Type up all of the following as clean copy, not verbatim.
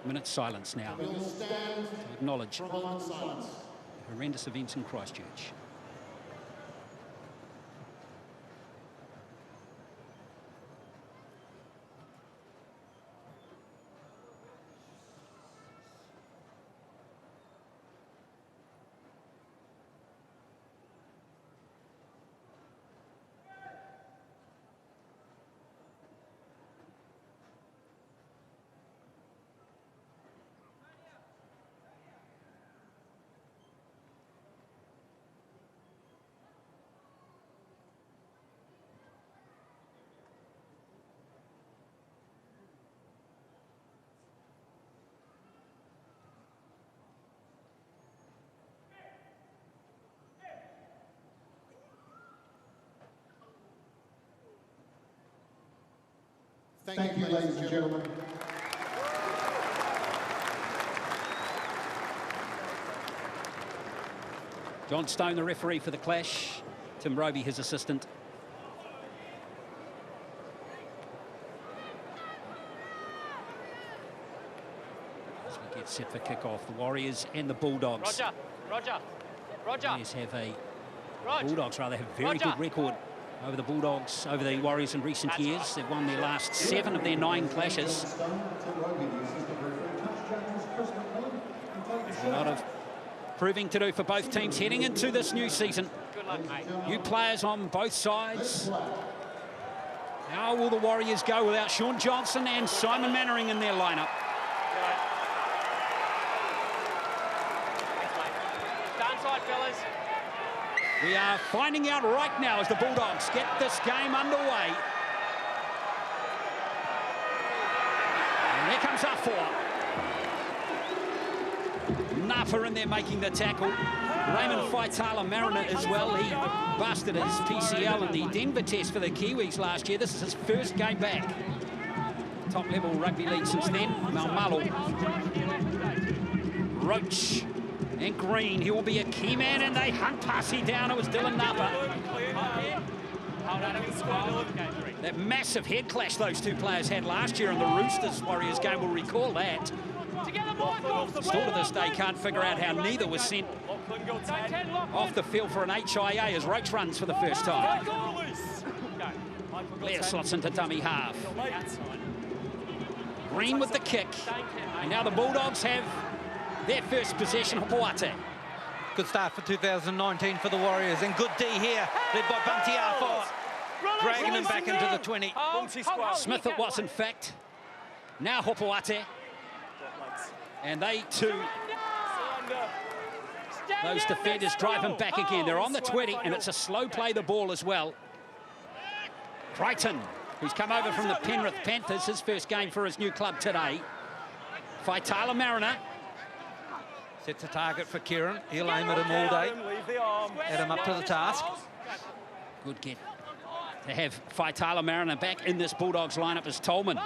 Minute silence now to acknowledge horrendous events in Christchurch. Thank you, ladies and gentlemen. John Stone, the referee for the clash. Tim Roby, his assistant. As we get set for kick-off, the Warriors and the Bulldogs. Roger. Warriors have Bulldogs rather have a very good record over the Bulldogs, over the Warriors in recent years. They've won their last 7 of their 9 clashes. A lot of proving to do for both teams heading into this new season. Good luck, mate. New players on both sides. How will the Warriors go without Sean Johnson and Simon Mannering in their lineup? Downside, fellas. We are finding out right now as the Bulldogs get this game underway. And here comes our 4. Napa in there making the tackle. Raymond Faitala-Mariner as well. He busted his PCL in the Denver test for the Kiwis last year. This is his first game back. Top level rugby league since then. Malmalo. Roach. And Green, he will be a key man, and they hunt Passy down. It was Dylan Napa. That massive head clash those two players had last year in the Roosters Warriors game will recall that. Still to this day can't figure out how neither was sent off the field for an HIA as Roach runs for the first time. Blair slots into dummy half. Green with the kick. And now the Bulldogs have their first possession. Hopoate. Good start for 2019 for the Warriors, and good D here, led by Bunty Arthur, dragging him back into the 20. Smith it was, in fact. Now Hopoate. And they too, those defenders drive him back again. They're on the 20, and it's a slow play the ball as well. Crichton, who's come over from the Penrith Panthers, his first game for his new club today. Faitala-Mariner. Sets a target for Kieran. He'll aim at him all day. Add him up to the task. Good get to have Faitala-Mariner back in this Bulldogs lineup as Tolman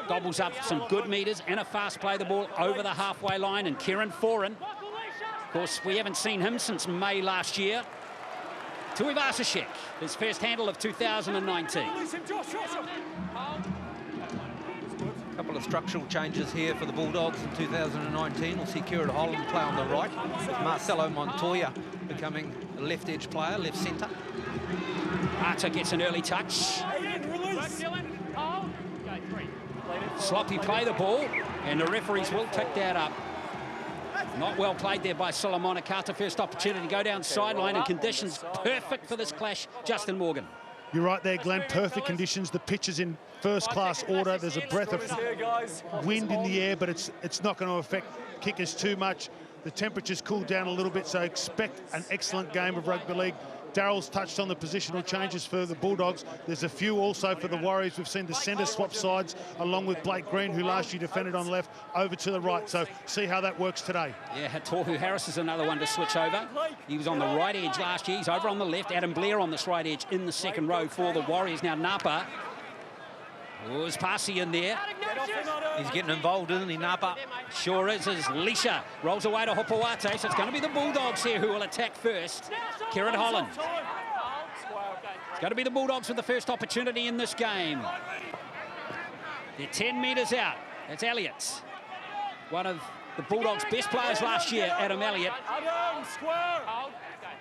gobbles up some good meters and a fast play the ball over the halfway line, and Kieran Foran. Of course, we haven't seen him since May last year. Tui Vasashek, his first handle of 2019. A couple of structural changes here for the Bulldogs in 2019. We'll see Kieran Holland play on the right. Marcelo Montoya becoming a left edge player, left centre. Arter gets an early touch. Sloppy play the ball, and the referees will pick that up. Not well played there by Solomon Akata. First opportunity to go down sideline, and conditions perfect for this clash. Justin Morgan. You're right there, Glenn. Perfect conditions. The pitch is in first-class order. There's a breath of wind in the air, but it's not going to affect kickers too much. The temperature's cooled down a little bit, so expect an excellent game of rugby league. Darryl's touched on the positional changes for the Bulldogs. There's a few also for the Warriors. We've seen the centre swap sides, along with Blake Green, who last year defended on left, over to the right. So see how that works today. Yeah, Tohu Harris is another one to switch over. He was on the right edge last year. He's over on the left. Adam Blair on this right edge in the second row for the Warriors. Now Napa. Oh, is Passy in there? He's getting involved, isn't he, Napa? Sure is. As Lisha rolls away to Hopoate, so it's going to be the Bulldogs here who will attack first. Kieran Holland. It's going to be the Bulldogs with the first opportunity in this game. They're 10 metres out. That's Elliott. one of the Bulldogs' best players last year, Adam Elliott.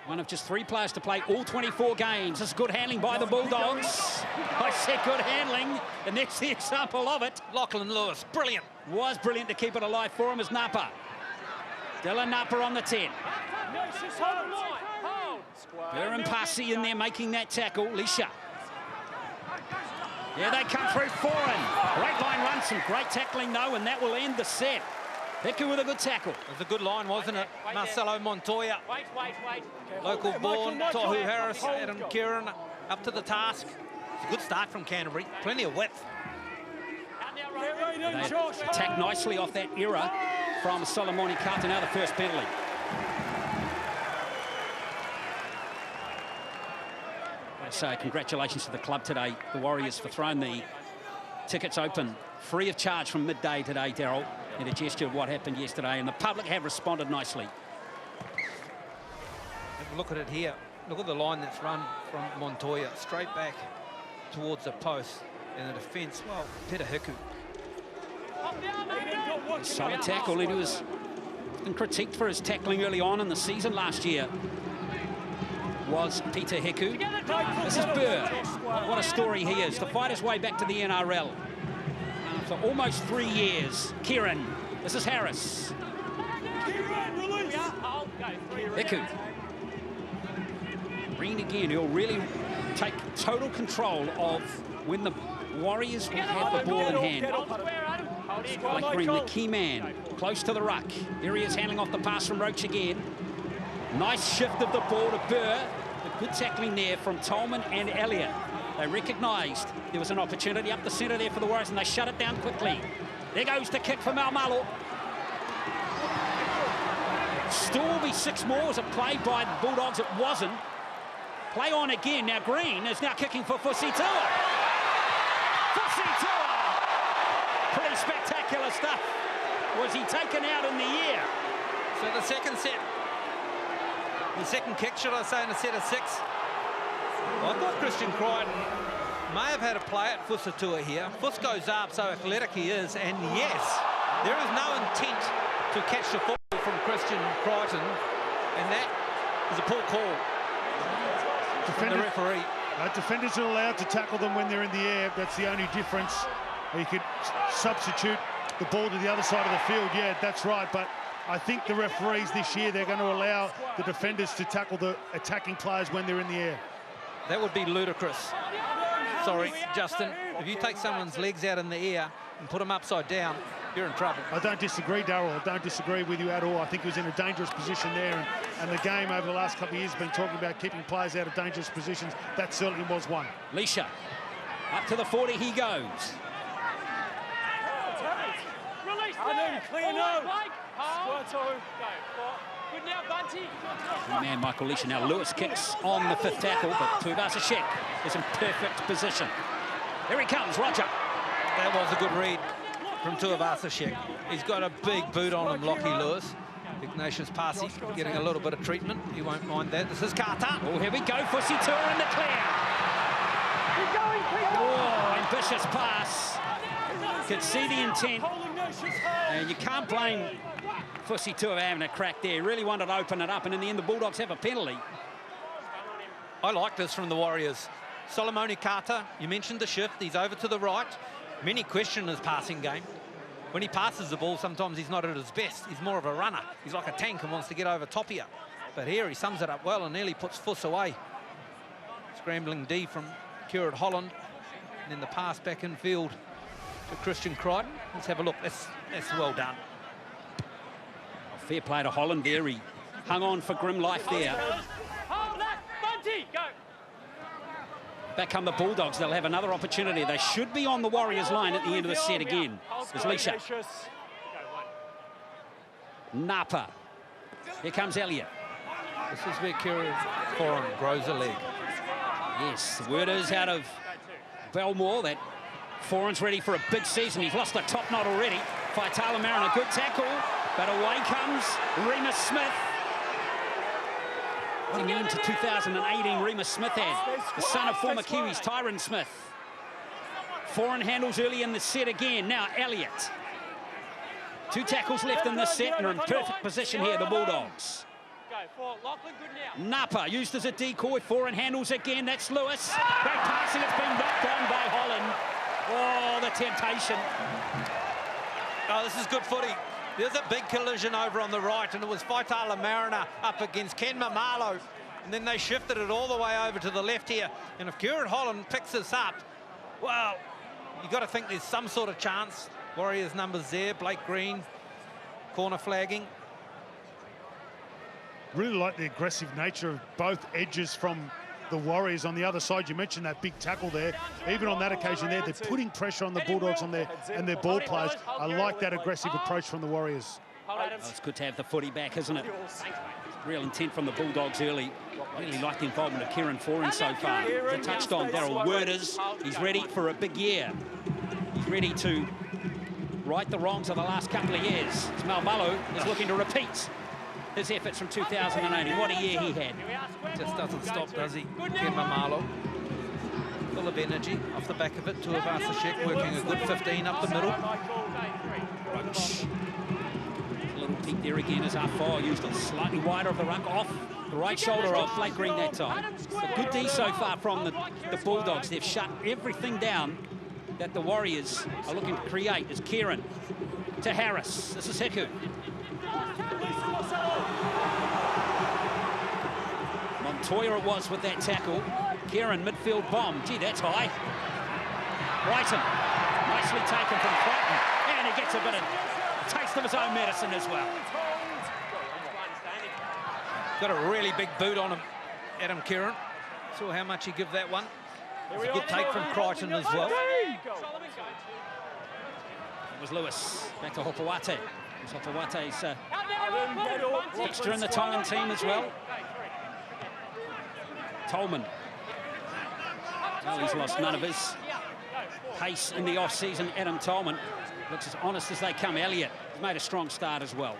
One of just 3 players to play all 24 games. This is good handling by the Bulldogs. I said good handling, and that's the example of it. Lachlan Lewis, brilliant. Was brilliant to keep it alive for him as Napa. Dylan Napa on the 10. Baron Passy in there making that tackle. Lisha. Yeah, they come through. Foreign. Great line run, some great tackling though, and that will end the set. Hiku with a good tackle. It was a good line, wasn't it? Marcelo Montoya. Wait. Local born, Tohu Harris, Adam Kieran up to the task. It's a good start from Canterbury. Plenty of width. They attacked nicely off that era from Solomoni Carter. Now the first penalty. So congratulations to the club today, the Warriors, for throwing the tickets open free of charge from midday today, Daryl, in a gesture of what happened yesterday, and the public have responded nicely. Look at it here. Look at the line that's run from Montoya straight back towards the post, and the defence, well, Peter Hiku. Solid tackle, and he was critiqued for his tackling early on in the season last year. Was Peter Hiku. This is Burr. What a story he is. To fight his way back to the NRL. For almost 3 years. Kieran. This is Harris. Hiku. Green again. He'll really take total control of when the Warriors will have the ball in hand. Like Green, the key man. Close to the ruck. Here he is handling off the pass from Roach again. Nice shift of the ball to Burr. A good tackling there from Tolman and Elliott. They recognised there was an opportunity up the centre there for the Warriors, and they shut it down quickly. There goes the kick from Maumalo. Still will be 6 more as a play by the Bulldogs. It wasn't. Play on again. Now Green is now kicking for Fusitua. Fusitua! Pretty spectacular stuff. Was he taken out in the air? So the second set. The second kick, should I say, in a set of 6. Well, I thought Christian Crichton may have had a play at Fusitua here. Fuss goes up, so athletic he is, and yes, there is no intent to catch the ball from Christian Crichton, and that is a poor call from the referee. Defenders are allowed to tackle them when they're in the air. That's the only difference. You could substitute the ball to the other side of the field. Yeah, that's right, but I think the referees this year, they're going to allow the defenders to tackle the attacking players when they're in the air. That would be ludicrous. Sorry, Justin. If you take someone's legs out in the air and put them upside down, you're in trouble. I don't disagree, Darryl. I don't disagree with you at all. I think he was in a dangerous position there, and the game over the last couple of years has been talking about keeping players out of dangerous positions. That certainly was one. Lisha, up to the 40 he goes. Release there. Clear no. Good now, Bunty. Man, Michael Lisha. Now Lewis kicks on the 5th tackle, but Tuivasa-Sheck is in perfect position. Here he comes, Roger. That was a good read from Tuivasa-Sheck. He's got a big boot on him, Lockie Lewis. Ignatius Passy getting a little bit of treatment. He won't mind that. This is Carter. Oh, here we go. Fusitua in the clear. Oh, ambitious pass. Could see the intent. And you can't blame Fusitua having a crack there. He really wanted to open it up, and in the end, the Bulldogs have a penalty. I like this from the Warriors. Solomoni Carter, you mentioned the shift. He's over to the right. Many question his passing game. When he passes the ball, sometimes he's not at his best. He's more of a runner. He's like a tank and wants to get over top of you. But here he sums it up well and nearly puts Fuss away. Scrambling D from Kieran Holland. And then the pass back in field to Christian Crichton. Let's have a look. That's well done. Fair play to Holland there. He hung on for grim life there. Hold that, Bunty, go. Back come the Bulldogs. They'll have another opportunity. They should be on the Warriors line at the end of the set again. There's Lisha. Napa. Here comes Elliott. This is where Kieran Foran grows a leg. Yes, the word is out of Belmore that Foran's ready for a big season. He's lost the top knot already. Faitala Marin, a good tackle, but away comes Remus Smith. Running into 2018, Remus Smith had the son of former Kiwis, Tyron Smith. Foran handles early in the set again. Now Elliott. 2 tackles left in this set, and are in perfect position here, the Bulldogs. Go for Lachlan, good now. Napa used as a decoy, Foran handles again, that's Lewis. Great passing, it's been knocked on by Holland. Oh, the temptation. Oh, this is good footy. There's a big collision over on the right, and it was Faitala Mariner up against Ken Mamalo. And then they shifted it all the way over to the left here. And if Kieran Holland picks this up, well, you've got to think there's some sort of chance. Warriors numbers there, Blake Green, corner flagging. Really like the aggressive nature of both edges from the Warriors. On the other side, you mentioned that big tackle there. Even on that occasion there, they're putting pressure on the Bulldogs on their ball players. I like that aggressive approach from the Warriors. Oh, it's good to have the footy back, isn't it? Real intent from the Bulldogs early. Really like the involvement of Kieran Foran so far. As I touched on, Daryl Werders, he's ready for a big year. He's ready to right the wrongs of the last couple of years. Mal Mullo is looking to repeat his efforts from 2018. What a year he had. Just doesn't stop, does he? Ken Mamalo. Full of energy off the back of it. Tuivasa-Sheck working a good 15 up the middle. Roach. A little peek there again as Arfoa used it slightly wider of the ruck, off the right shoulder of Blake Green that time. A good D so far from the Bulldogs. They've shut everything down that the Warriors are looking to create. As Kieran to Harris. This is Hiku. Montoya it was with that tackle. Kieran, midfield bomb. Gee, that's high. Brighton, nicely taken from Crichton. And he gets a bit of taste of his own medicine as well. Got a really big boot on him, Adam Kieran. Saw how much he give that one. It was a good take from Crichton as well. It was Lewis. Back to Hopawate. Hopawate's fixture in the Tongan team as well. Tolman. Well, he's lost none of his pace in the off-season. Adam Tolman looks as honest as they come. Elliott has made a strong start as well.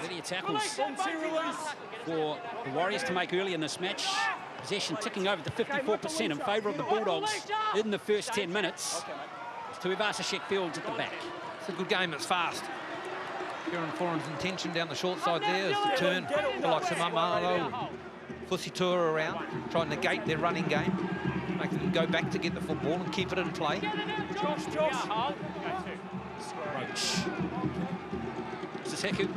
Plenty of tackles for the Warriors to make early in this match. Possession ticking over to 54% in favour of the Bulldogs in the first 10 minutes. Tuivasa-Sheck fields at the back. It's a good game, it's fast. Kieran Foran's intention down the short side there is to turn the likes of Mamalo, Fusitua around, try and negate their running game, make them go back to get the football and keep it in play. Josh. Roach. Sisseku.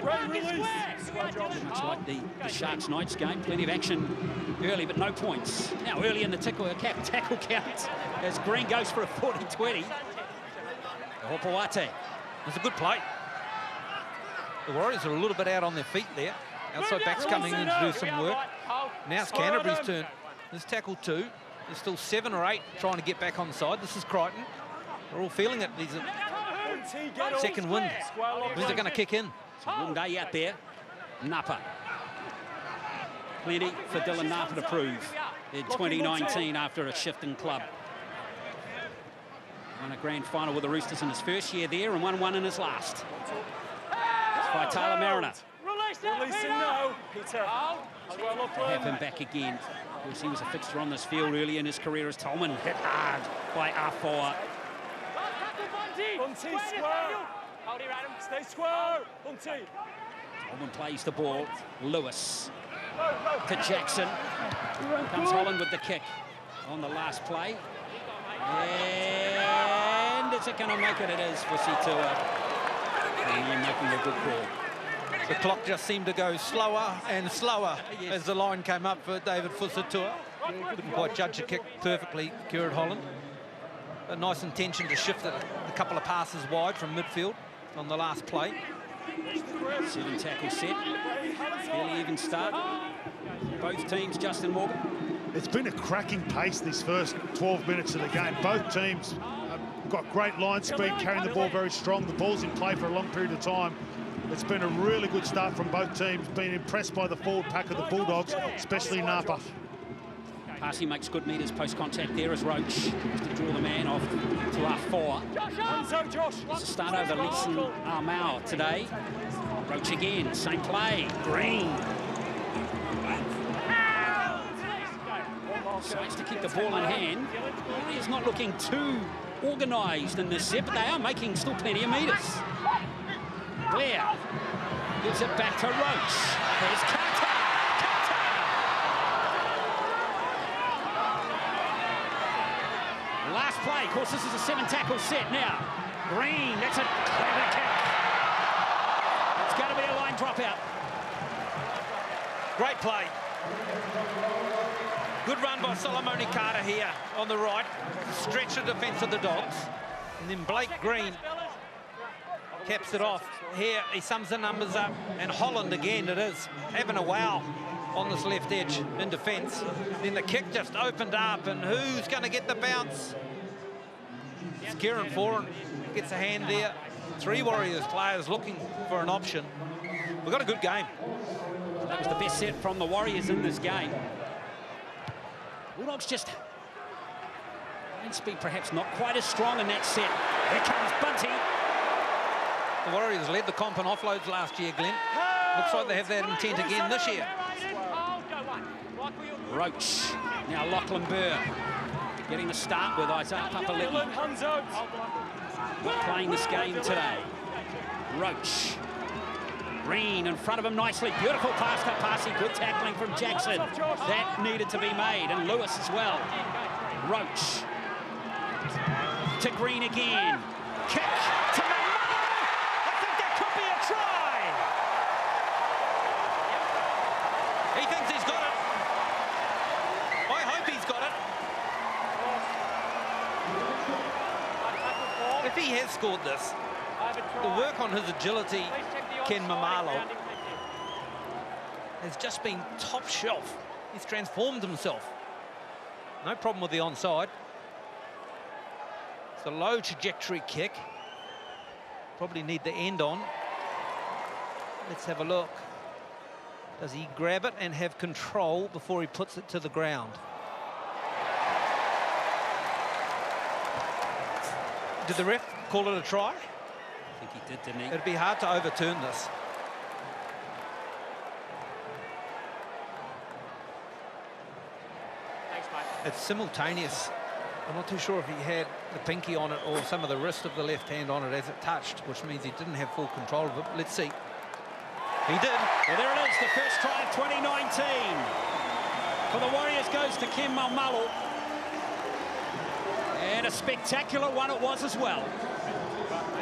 Much like the Sharks Knights game, plenty of action early, but no points. Now early in the tackle count as Green goes for a 40-20. Hopawate. It's a good play. The Warriors are a little bit out on their feet there. Outside backs coming in to do some work. Now it's Canterbury's turn. There's tackle 2. There's still 7 or 8 trying to get back on side. This is Crichton. They're all feeling it. These are second wind. When's it going to kick in? It's a long day out there. Napa. Plenty for Dylan Napa to prove in 2019 after a shift in club. Won a grand final with the Roosters in his first year there and won one in his last. It's by Tyler Mariner. Release him now, Peter. Have him back again. Of course, he was a fixture on this field early in his career as Tolman hit hard by Arfoa. Bunty, square. Hold here, Adam. Stay square. Bunty. Tolman plays the ball. Lewis to Jackson. Comes Holland with the kick on the last play. And is it going to make it? It is for Situa. And making a good call. The clock just seemed to go slower and slower as the line came up for David Fusitua. Couldn't quite judge the kick perfectly, Kieran Holland. A nice intention to shift it a couple of passes wide from midfield on the last play. 7 tackle set. Fairly even start. Both teams, Justin Morgan. It's been a cracking pace this first 12 minutes of the game. Both teams have got great line speed, carrying the ball very strong. The ball's in play for a long period of time. It's been a really good start from both teams. Been impressed by the forward pack of the Bulldogs, especially Napa. Parsi makes good meters post-contact there as Roach to draw the man off to Arfoa. It's a start over Leeson Armau today. Roach again, same play. Green. Decides to keep the ball in hand. He's not looking too organised in this set, but they are making still plenty of metres. Blair gives it back to Roach. There's Carter. Last play, of course, this is a 7-tackle set now. Green, that's a clever kick. It's going to be a line dropout. Great play. Good run by Solomone Carter here on the right. Stretch the defence of the Dogs. And then Blake Green caps it off. Here, he sums the numbers up. And Holland again, it is, having a wow on this left edge in defence. Then the kick just opened up, and who's going to get the bounce? It's Kieran Foran gets a hand there. 3 Warriors players looking for an option. We've got a good game. That was the best set from the Warriors in this game. Bulldogs just line speed perhaps not quite as strong in that set. Here comes Bunty. The Warriors led the comp and offloads last year, Glenn. Looks like they have that intent again this year. Roach. Now Lachlan Burr getting the start with Isaiah Papali'i. Not playing this game today. Roach. Green in front of him nicely. Beautiful pass to Passy. Good tackling from Jackson. That needed to be made. And Lewis as well. Roach. To Green again. Kick to Mamalo. I think that could be a try. He thinks he's got it. I hope he's got it. If he has scored this, the work on his agility, Ken Mamalo, has just been top shelf. He's transformed himself. No problem with the onside. It's a low trajectory kick. Probably need the end on. Let's have a look. Does he grab it and have control before he puts it to the ground? Did the ref call it a try? I think he did, didn't he? It'd be hard to overturn this. Thanks, mate. It's simultaneous. I'm not too sure if he had the pinky on it or some of the wrist of the left hand on it as it touched, which means he didn't have full control of it. Let's see. He did. Well, there it is, the first try of 2019. For the Warriors goes to Ken Mamalo. And a spectacular one it was as well.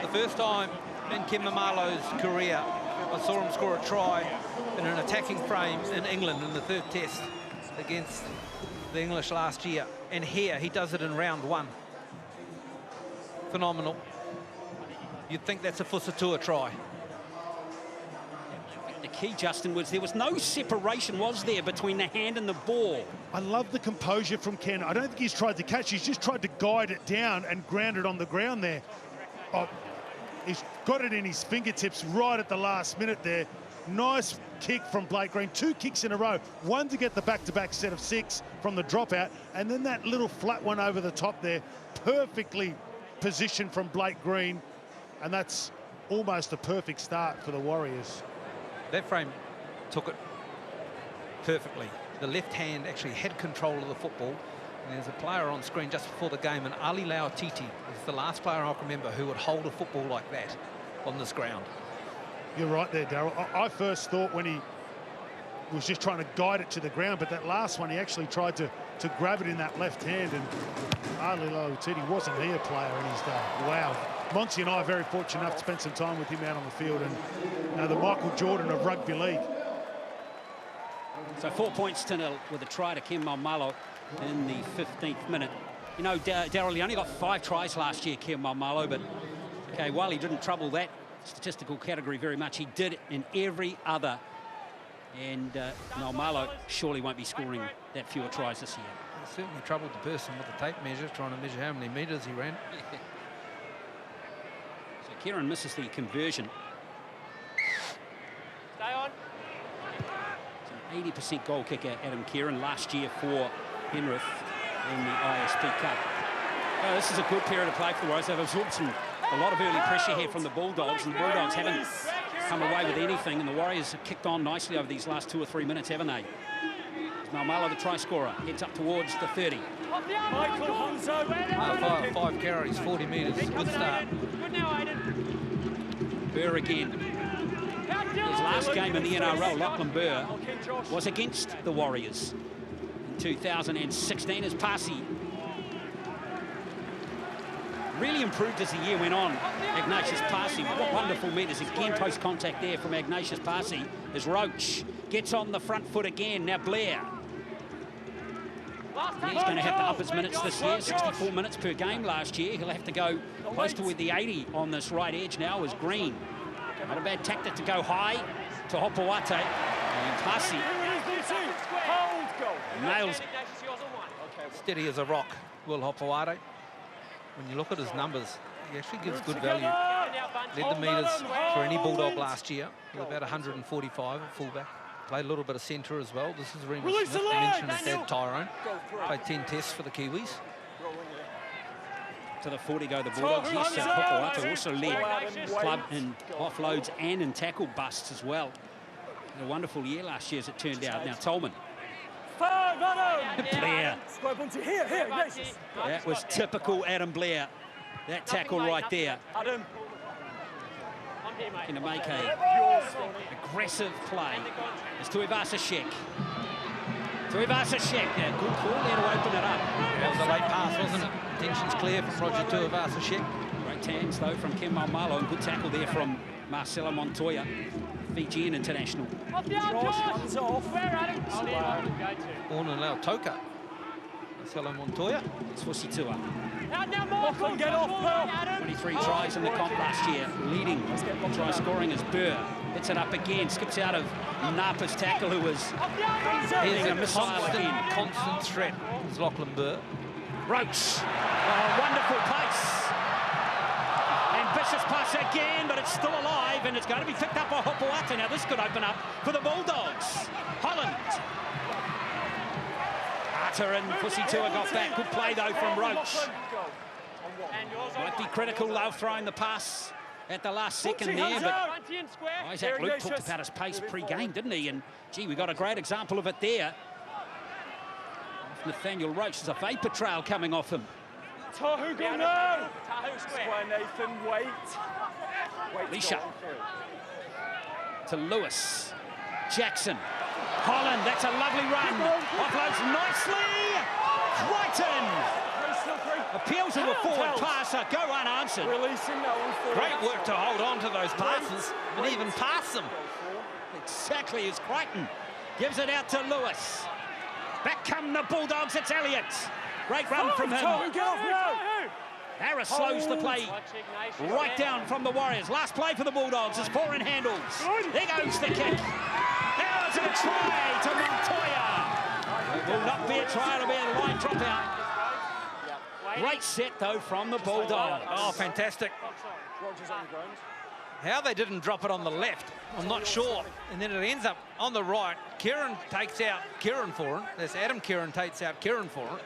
The first time in Ken Mamalo's career I saw him score a try in an attacking frame in England in the 3rd test against the English last year. And here he does it in round 1. Phenomenal. You'd think that's a Fusatua try. The key, Justin, was there was no separation, was there, between the hand and the ball? I love the composure from Ken. I don't think he's tried to catch. He's just tried to guide it down and ground it on the ground there. Oh, he's got it in his fingertips right at the last minute there. Nice kick from Blake Green. 2 kicks in a row. One to get the back-to-back set of 6 from the dropout, and then that little flat one over the top there. Perfectly positioned from Blake Green, and that's almost a perfect start for the Warriors. That frame took it perfectly. The left hand actually had control of the football. And there's a player on screen just before the game, and Ali Lauatiti is the last player I can remember who would hold a football like that on this ground. You're right there, Darryl. I first thought when he was just trying to guide it to the ground, but that last one he actually tried to grab it in that left hand, and Ali Lauatiti, wasn't he a player in his day? Wow. Monty and I are very fortunate enough to spend some time with him out on the field, and you know, the Michael Jordan of rugby league. So 4 points to nil with a try to Ken Mamalo in the 15th minute. You know, Darryl, he only got 5 tries last year, Ken Mamalo, but okay, while he didn't trouble that statistical category very much, he did in every other. And Mamalo surely won't be scoring that fewer tries this year. He certainly troubled the person with the tape measure, trying to measure how many metres he ran. So Kieran misses the conversion. Stay on. It's an 80% goal kicker, Adam Kieran, last year for Penrith in the ISP Cup. Oh, this is a good period of play for the Warriors. They've absorbed a lot of early pressure here from the Bulldogs, and the Bulldogs haven't come away with anything, and the Warriors have kicked on nicely over these last 2 or 3 minutes, haven't they? Mamalo, the try scorer, heads up towards the 30. Michael Hunzo. 5 carries, 40 metres. Good start. Good now, Aiden. Burr again. His last game in the NRL, Lachlan Burr, was against the Warriors in 2016 as Parsi. Really improved as the year went on. Ignatius Parsi, what wonderful metres. Again, post-contact there from Ignatius Parsi as Roach gets on the front foot again. Now Blair. He's going to have to up his minutes this year, 64 minutes per game last year. He'll have to go close to with the 80 on this right edge now as Green. Not a bad tactic to go high to Hopoate. And Parsi nails. Steady as a rock, Will Hopoate. When you look at his numbers, he actually gives good value. Led the metres for any Bulldog last year with about 145 at fullback. Played a little bit of centre as well. This is Remus Smith. I mentioned his dad, Tyrone. Played 10 tests for the Kiwis. To the 40 go the Bulldogs. Yes, Hopoate also led club in offloads and in tackle busts as well. A wonderful year last year as it turned out. Now Tolman. Blair. That was typical Adam Blair. That tackle right there. Going to make a aggressive play. It's Tuivasa Sheck. Tuivasa Sheck. Yeah, good call there to open it up. That was a late pass, wasn't it? Intentions clear from Roger Tuivasa Sheck. Great hands though from Ken Malmalo, and good tackle there from Marcelo Montoya, Fijian international. Born in Lautoka. Marcelo Montoya. It's Fusitua. Get off, 23 tries in the comp last year, leading try scoring as Burr. Hits it up again, skips out of Napa's tackle, who was hitting a missile again. Constant threat is Lachlan Burr. Roach, wonderful pace. Ambitious pass again, but it's still alive, and it's going to be picked up by Hopoate. Now this could open up for the Bulldogs. Holland. Carter and Fusitua got back. Good play though from Roach. Might be critical though, throwing the pass at the last second there, but Isaac Luke talked about his pace pre-game, didn't he? And gee, we got a great example of it there. Nathaniel Roach, there's a vapor trail coming off him. Tahu go no! Tahu square, Nathan, wait. Leisha. To Lewis. Jackson. Holland, that's a lovely run. Offloads nicely. Crichton. Appeals to the forward passer, go unanswered. Releasing that one forward. Great work to hold on to those passes and even pass them. Exactly as Crichton gives it out to Lewis. Back come the Bulldogs, it's Elliott. Great run from him. Harris slows the play right down from the Warriors. Last play for the Bulldogs is foreign handles. There goes the kick. There's a try to Montoya. It will not be a try, it'll be a line drop out. Great set though from the Bulldogs. Oh, fantastic. How they didn't drop it on the left, I'm not sure. And then it ends up on the right. Kieran takes out Kieran for it. That's Adam Kieran takes out Kieran for it.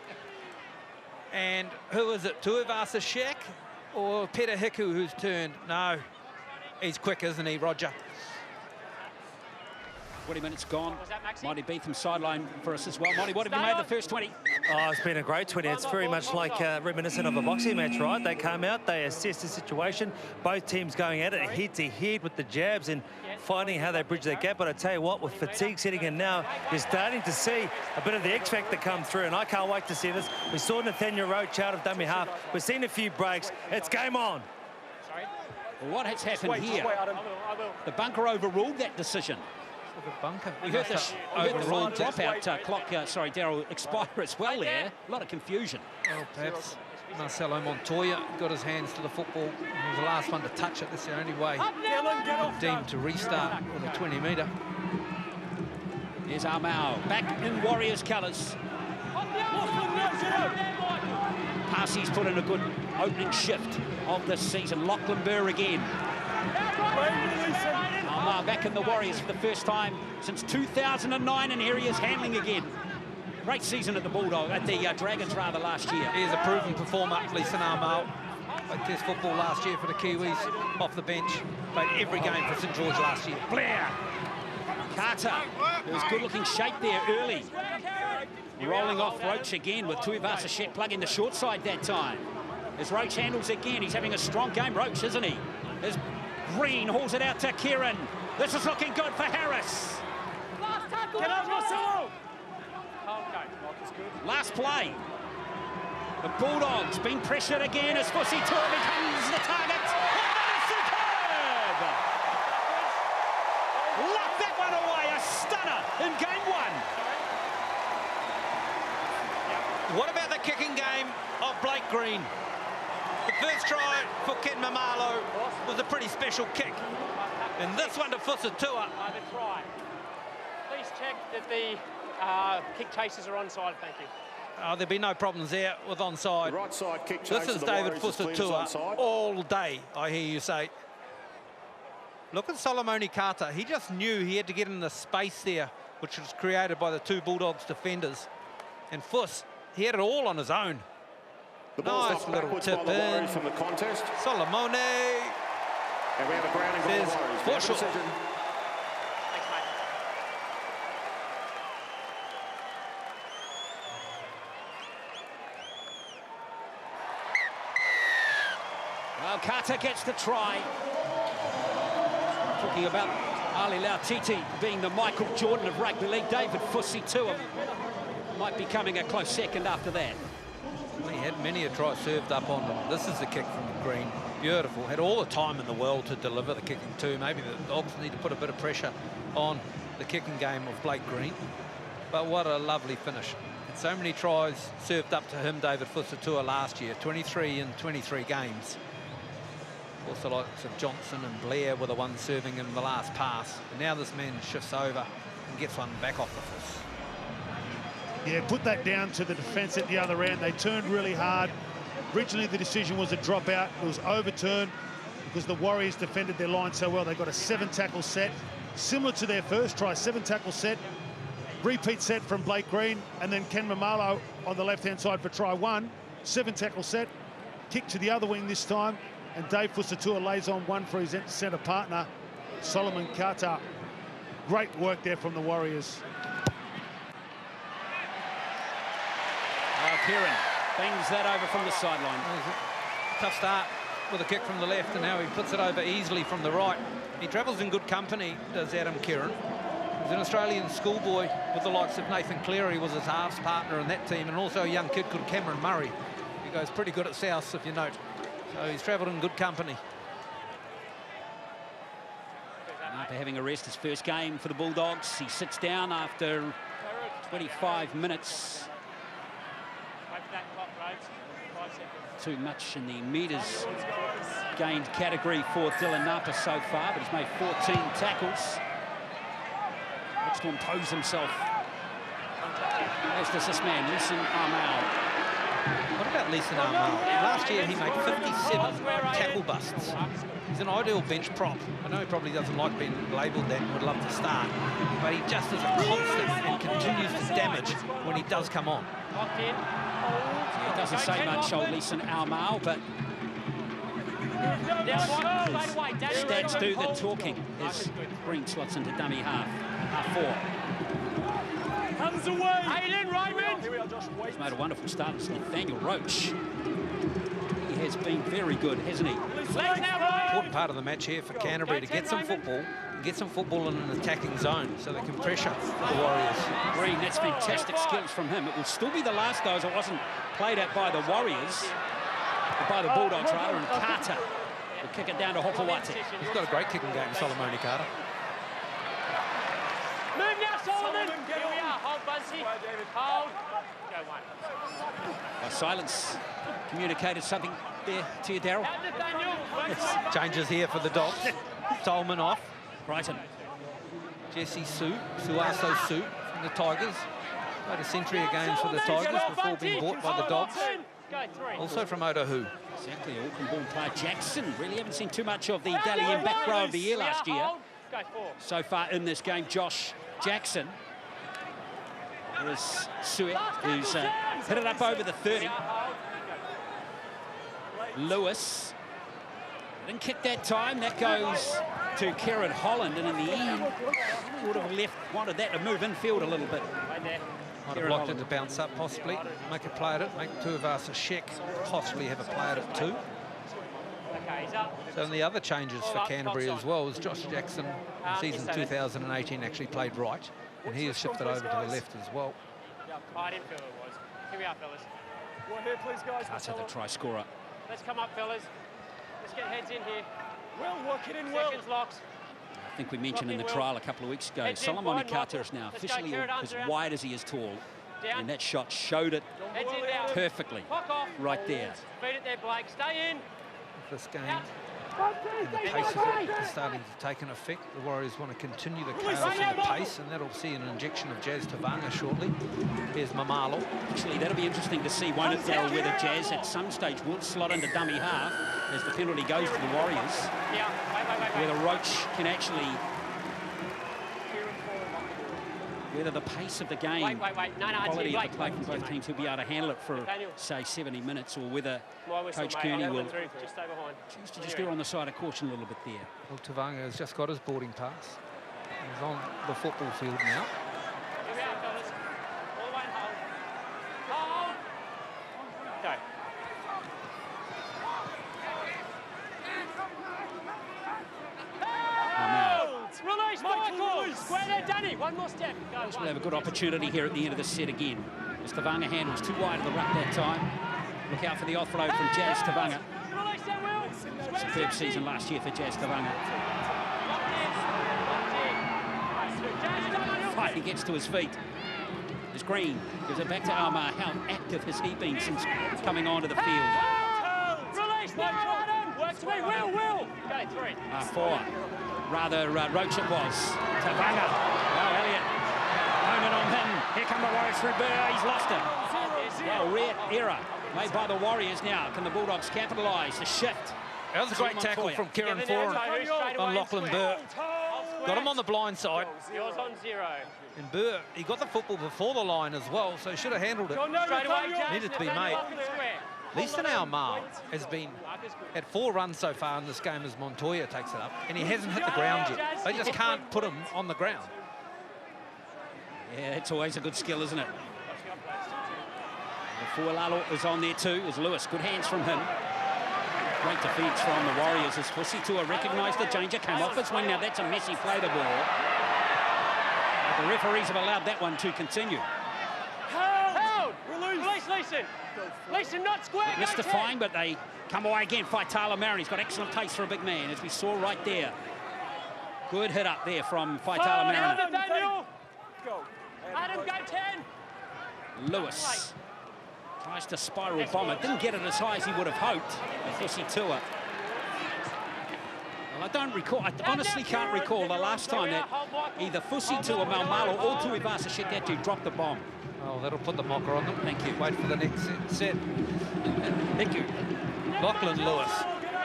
And who is it? Tuivasa Sheck or Peter Hiku who's turned? No, he's quick, isn't he, Roger? 20 minutes gone. Monty Beetham sideline for us as well. Monty, what have you made the first 20? Oh, it's been a great 20. It's very much like reminiscent of a boxing match, right? They come out, they assess the situation. Both teams going at it head to head with the jabs and finding how they bridge that gap. But I tell you what, with fatigue setting in now, you're starting to see a bit of the X factor come through, and I can't wait to see this. We saw Nathaniel Roach out of dummy half. We've seen a few breaks. It's game on. Well, what has happened here? The bunker overruled that decision. Bunker. We heard this overruled dropout clock, Daryl, expire as well there. A lot of confusion. Well, perhaps Marcelo Montoya got his hands to the football. He was the last one to touch it. That's the only way deemed to restart with a 20-metre. Here's Armau, back in Warriors colours. Parsi's put in a good opening shift of this season. Lachlan Burr again. Armau back in the Warriors for the first time since 2009, and here he is handling again. Great season at the Bulldog, at the Dragons rather, last year. He is a proven performer, Leeson Armau. Played Test football last year for the Kiwis, off the bench. Played every game for St George last year. Blair. Carter, there was good looking shape there early. rolling off Roach again with Tuivasa-Sheck plugging the short side that time. As Roach handles again, he's having a strong game, Roach, isn't he? As Green hauls it out to Kieran. This is looking good for Harris. Get up, Marcelo! Last play. The Bulldogs being pressured again as Fussy Tua becomes the target. Oh, that is superb! Lock that one away, a stunner in game one. What about the kicking game of Blake Green? The first try for Ken Mamalo was a pretty special kick. And this one to Fusatua. That's right. Please check that the kick chasers are onside, thank you. Oh, there'll be no problems there with onside. Right side kick This chaser, is the David Warriors is cleared as Fusatua onside. all day, I hear you say. Look at Solomone Carter. He just knew he had to get in the space there, which was created by the two Bulldogs defenders. And Fuss, he had it all on his own. The ball's Nice knocked little backwards tip by the in. Warriors from the contest. Solomone. And we have a grounding by the There's Warriors. We have a Bushell. decision. Thanks, mate. Well, Carter gets the try. Talking about Ali Lautiti being the Michael Jordan of rugby league. David Fusatua might be coming a close second after that. Well, he had many a try served up on him. This is the kick from Green. Beautiful. Had all the time in the world to deliver the kicking too. Maybe the Dogs need to put a bit of pressure on the kicking game of Blake Green. But what a lovely finish. And so many tries served up to him, David Fusatua, last year. 23 in 23 games. Of course, the likes of Johnson and Blair were the ones serving him the last pass. And now this man shifts over and gets one back off the Fuss. Yeah, put that down to the defence at the other end. They turned really hard. Originally, the decision was a drop out. It was overturned because the Warriors defended their line so well. They got a 7-tackle set, similar to their first try, 7-tackle set. Repeat set from Blake Green, and then Ken Mamalo on the left-hand side for try 1. 7-tackle set, kick to the other wing this time, and Dave Fusatua lays on one for his centre partner, Solomon Carter. Great work there from the Warriors. Kieran bangs that over from the sideline. Tough start with a kick from the left, and now he puts it over easily from the right. He travels in good company, does Adam Kieran. He's an Australian schoolboy with the likes of Nathan Cleary, was his halves partner in that team, and also a young kid called Cameron Murray. He goes pretty good at South, if you note. So he's travelled in good company. After having a rest, his first game for the Bulldogs, he sits down after 25 minutes. Too much in the metres gained category for Dylan Napa so far, but he's made 14 tackles. Looks to impose himself. As does this man, Leeson Armau. What about Leeson Armau? Last year he made 57 tackle busts. He's an ideal bench prop. I know he probably doesn't like being labelled that and would love to start, but he just is a constant and continues to damage when he does come on. It doesn't say much on Leeson Armau, but stats do the talking as Green slots into dummy half 4. Hands away! Aiden Ryman! He's made a wonderful start. It's Nathaniel Roach. He has been very good, hasn't he? Important part of the match here for Canterbury to get some football, and get some football in an attacking zone so they can pressure the Warriors. Green, that's fantastic skills from him. It will still be the last goal as it wasn't played at by the Warriors, or by the Bulldogs rather, and Carter will kick it down to Hopawati. He's got a great kicking game, Solomone Carter. Move now, Solomon! Here we are. Hold, Bunsey. Hold. Go one. By silence, communicated something there to you, Daryl. Changes here for the Dogs. Tolman off. Brighton. Jesse Suaso Sue from the Tigers. Played a century of games for the Tigers before being bought by the Dogs. Also from Otahu. Exactly, Auckland-born player Jackson. Really haven't seen too much of the Dally-M back row of the year last year. So far in this game, Josh Jackson. There's Suet, who's hit it up over the 30. Lewis didn't kick that time. That goes to Kieran Holland, and in the end, would have wanted that to move infield a little bit. Might have liked it to bounce up, possibly. Make a play at it. Make Tuivasa-Sheck possibly have a play at it too. So in the other changes for Canterbury as well is Josh Jackson in season 2018 actually played right, and he has shifted over to the left as well. I didn't feel it was. Here we are, fellas. One here, please, guys. Carter, the try scorer. Let's come up, fellas. Let's get heads in here. Will, work it in, Will. Seconds locks. I think we mentioned in the trial a couple of weeks ago, Solomon Carter is now officially as wide as he is tall. Down. And that shot showed it Heads in now. perfectly Fuck off. right there. Feed it there, Blake. Stay in. This game and the pace of it is starting to take an effect. The Warriors want to continue the chaos and the pace, and that'll see an injection of Jazz Tavanga shortly. Here's Mamalo. Actually, that'll be interesting to see, won't it, Daryl, whether Jazz at some stage will slot into dummy half as the penalty goes to the Warriors. Yeah, wait. Whether Roach can actually... Whether the pace of the game, Wait. No, quality of Blake. the play from both teams, will be able to handle it for, say, 70 minutes, or whether Coach Kearney will just stay behind. choose to just err on the side of caution a little bit there. Well, Tavanga has just got his boarding pass. He's on the football field now. Here we are, fellas. All the way and hold. Go. Release, Michael! Square there, Danny. One more step. Go, We'll have a good opportunity here at the end of the set again. As Tavanga handles too wide of the ruck that time. Look out for the offload from Jazz Tavanga. Release that, Will. Superb season last year for Jazz Tavanga. Fight, he gets to his feet. There's Green, gives it back to Almar. How active has he been since coming onto the field? Release now, Adam! Work to me, Will! Go, 3. 4. Rather, Roach it was. Tavanga. Oh, Elliott. Moment on him. Here come the Warriors through Burr. He's lost it. Well, rare error made by the Warriors now. Can the Bulldogs capitalise? The shift. That was a great tackle from Kieran Foran on Lachlan Burr. Got him on the blind side. Yours on 0. And Burr, he got the football before the line as well, so should have handled it. Straight away, Needed to be made. Leaston Almar has been at 4 runs so far in this game as Montoya takes it up, and he hasn't hit the ground yet. They just can't put him on the ground. Yeah, it's always a good skill, isn't it? Fualalo is on there too, as Lewis. Good hands from him. Great defence from the Warriors as Fusitua recognised the danger, came off his wing. Now that's a messy play the ball. But the referees have allowed that one to continue. Held! Release, Leeson! Leeson, not square! Missed a fine, but they come away again. Faitala Marin, he's got excellent pace for a big man, as we saw right there. Good hit up there from Faitala Marin. Adam, Daniel! Adam, go 10! Lewis tries to spiral bomb it. Didn't get it as high as he would have hoped. Fusitua. Well, I don't recall, I honestly can't recall the last time that either Fusitua, Maumalo or Tuivasa-Sheck dropped the bomb. Oh, that'll put the mocker on them. Thank you. Wait for the next set. Thank you. Lachlan Lewis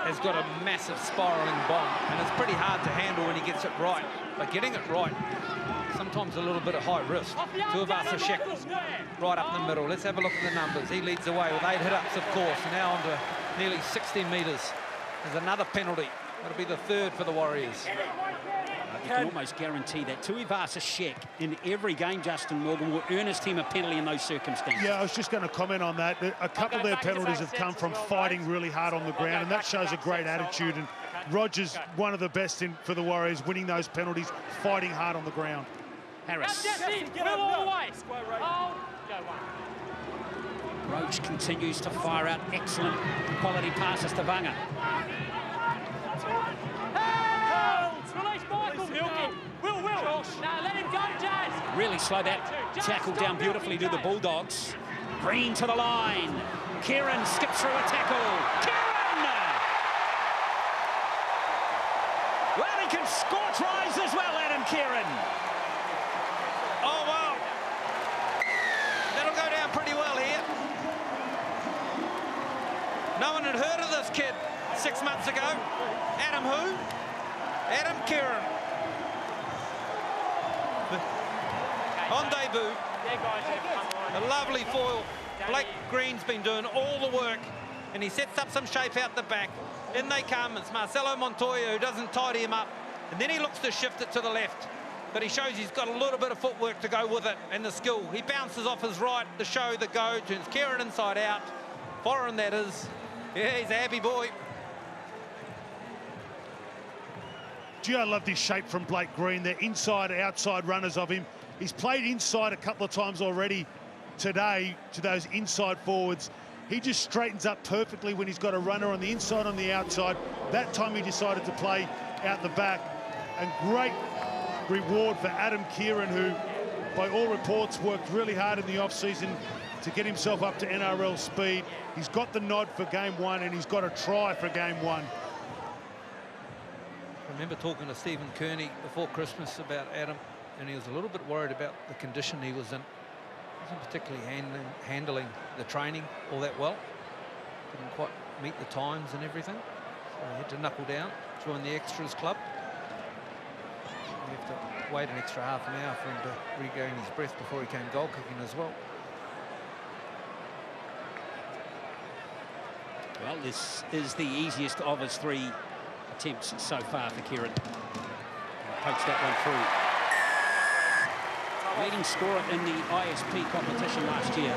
has got a massive spiralling bomb, and it's pretty hard to handle when he gets it right. But getting it right, sometimes a little bit of high risk. Tuivasa-Sheck right up the middle. Let's have a look at the numbers. He leads the way with 8 hit-ups, of course. Now on to nearly 60 metres. There's another penalty. That'll be the 3rd for the Warriors. You can almost guarantee that Tuivasa-Sheck in every game, Justin Morgan, will earn his team a penalty in those circumstances. Yeah, I was just going to comment on that. A couple of their penalties have come from fighting really hard on the ground, and that shows a great attitude. And Rogers, one of the best for the Warriors, winning those penalties, fighting hard on the ground. Harris. Roach continues to fire out excellent quality passes to Vanga. Release Michael! Will! Now let him go, Jazz! Really slow that tackle down beautifully to the Bulldogs. Green to the line. Kieran skips through a tackle. Kieran! Well, he can score tries as well, Adam Kieran. Oh, wow. That'll go down pretty well here. No one had heard of this kid 6 months ago. Adam who? Adam Kieran. On debut. A lovely foil. Blake Green's been doing all the work, and he sets up some shape out the back. In they come. It's Marcelo Montoya who doesn't tidy him up, and then he looks to shift it to the left. but he shows he's got a little bit of footwork to go with it and the skill. He bounces off his right, the show, the go, turns Kieran inside out. Foreign, that is. Yeah, he's a happy boy. Gee, I love this shape from Blake Green. They're inside, outside runners of him. He's played inside a couple of times already today to those inside forwards. He just straightens up perfectly when he's got a runner on the inside, on the outside. That time he decided to play out the back. And great reward for Adam Kieran, who, by all reports, worked really hard in the off-season to get himself up to NRL speed. He's got the nod for game one, and he's got a try for game one. I remember talking to Stephen Kearney before Christmas about Adam, and he was a little bit worried about the condition he was in. He wasn't particularly handling the training all that well. Didn't quite meet the times and everything. So he had to knuckle down, join the extras club. You have to wait an extra half an hour for him to regain his breath before he came goal kicking as well. Well, this is the easiest of his 3 attempts so far for Kieran. Pokes that one through. Leading scorer in the ISP competition last year,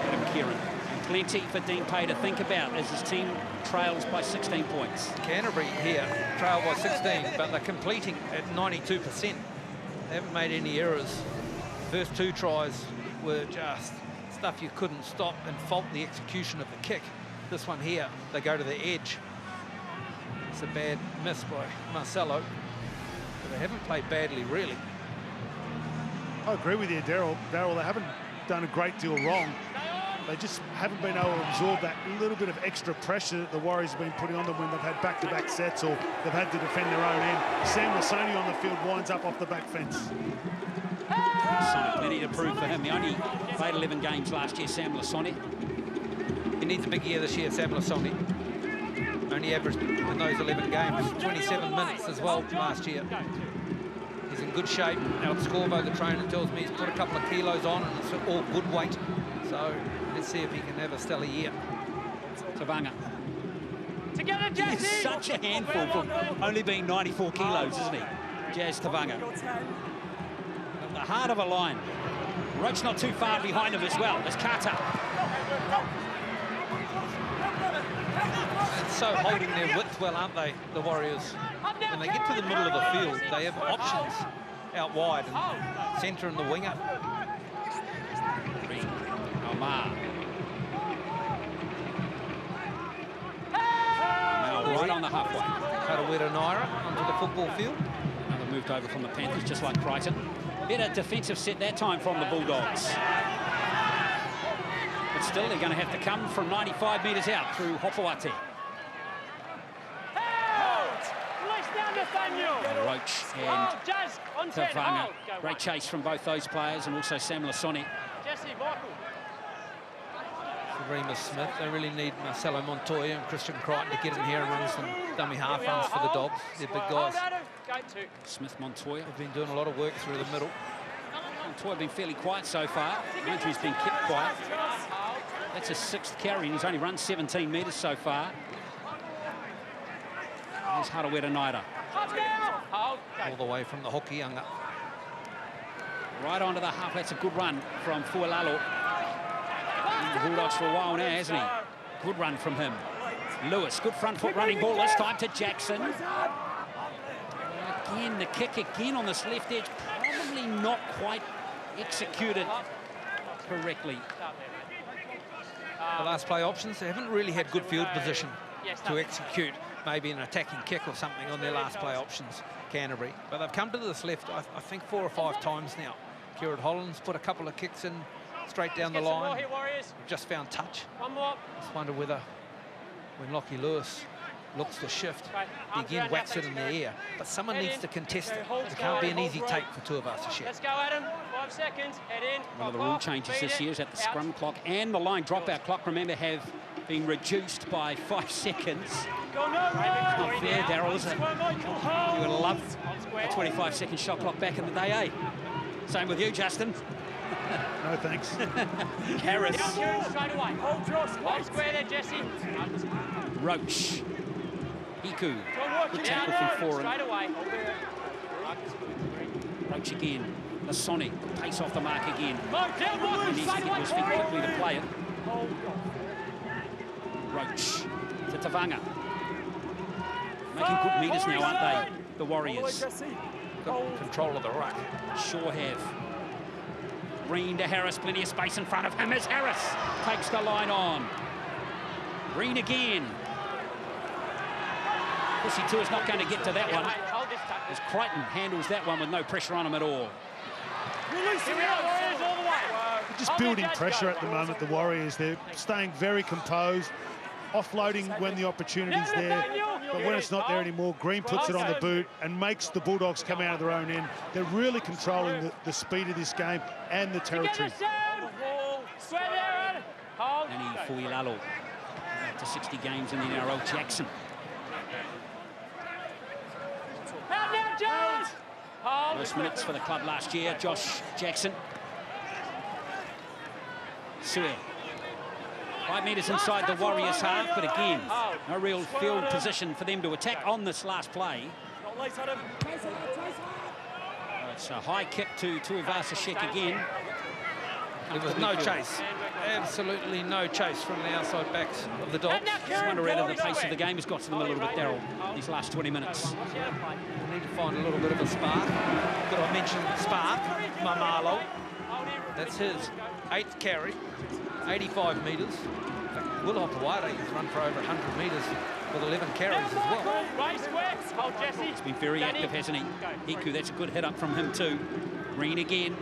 Adam Kieran. And plenty for Dean Pay to think about as his team trails by 16 points. Canterbury here trail by 16, but they're completing at 92%. They haven't made any errors. First 2 tries were just stuff you couldn't stop and fault the execution of the kick. This one here, they go to the edge. It's a bad miss by Marcelo, but they haven't played badly, really. I agree with you, Daryl. They haven't done a great deal wrong. They just haven't been able to absorb that little bit of extra pressure that the Warriors have been putting on them when they've had back-to-back sets or they've had to defend their own end. Sam Lasoni on the field winds up off the back fence. Lasoni, plenty to prove for him. He only played 11 games last year, Sam Lasoni. He needs a big year this year, Sam Lasoni. Only averaged in those 11 games 27 minutes as well last year. He's in good shape. Alex Corvo, the trainer, tells me he's put a couple of kilos on and it's all good weight. So let's see if he can have a stellar year. Tavanga. Together, Jesse! He's such a handful for only being 94 kilos, isn't he? Jazz Tavanga. At the heart of a line. Roach not too far behind him as well. There's Carter. And so holding their width well, aren't they, the Warriors? When they get to the middle of the field, they have options out wide and centre and the winger. Omar. Now right on the halfway. Karawera Naira onto the football field. Another moved over from the Panthers, just like Crichton. Better defensive set that time from the Bulldogs. But still, they're going to have to come from 95 metres out through Hopoate. Roach and Tavanga. Great chase from both those players, and also Sam Lasoni. Remus Smith, they really need Marcelo Montoya and Christian Crichton to get in here and run some dummy half runs for the Dogs. They're big guys. Smith, Montoya. They've been doing a lot of work through the middle. Montoya been fairly quiet so far. Andrew's been kept quiet. That's his 6th carry, and he's only run 17 metres so far. Here's Harawira Naira. All the way from the Hokianga. Right onto the half. That's a good run from Fualalo. The Bulldogs for a while now, hasn't he? Good run from him. Lewis, good front foot running ball this time to Jackson. Again, the kick again on this left edge. Probably not quite executed correctly. The last play options, they haven't really had good field position to execute maybe an attacking kick or something on their last play options, Canterbury. But they've come to this left, I think, 4 or 5 times now. Kieran Holland's put a couple of kicks in straight down the line. We've just found touch. Just wonder whether when Lockie Lewis looks to shift, he again whacks it in the air. But someone needs to contest it. It can't be an easy take for Tuivasa Sheck. Let's go, Adam. 5 seconds. Head in. One of the rule changes this year is that the scrum clock and the line dropout clock, remember, have been reduced by 5 seconds. Not fair, Daryl, is it? You would have loved a 25-second shot clock back in the day, eh? Same with you, Justin. No, thanks. Harris. Straight away. Hold square there, Jesse. Roach. Iku. Good tackle from Foreign. Straight away. Roach again. Lasoni, pace off the mark again. He He needs to get his feet quickly to play it. Roach to Tavanga. Making good meters now, aren't they? The Warriors. Got control of the ruck. Sure have. Green to Harris, plenty of space in front of him as Harris takes the line on. Green again. Pussy Tua's not going to get to that one, as Crichton handles that one with no pressure on him at all. They're just building pressure at the moment, the Warriors. They're staying very composed, offloading when the opportunity's there. But when it's not there anymore, Green puts it on the boot and makes the Bulldogs come out of their own end. They're really controlling the speed of this game and the territory. Danny Fuilalo, up to 60 games in the NRL. Jackson. Most minutes for the club last year, Josh Jackson. Sue. 5 metres inside the Warriors half, but again, no real field position for them to attack on this last play. It's a high kick to Tuivasa-Sheck again. There was no chase. Absolutely no chase from the outside backs of the Dogs. Just wonder whether the pace of the game has got to them a little bit, Daryl, these last 20 minutes. We need to find a little bit of a spark. Did I mention spark? Mamalo. That's his 8th carry, 85 metres. Will Hopewada has run for over 100 metres with 11 carries as well. He's been very active, hasn't he? Hiku, that's a good hit up from him too. Green again.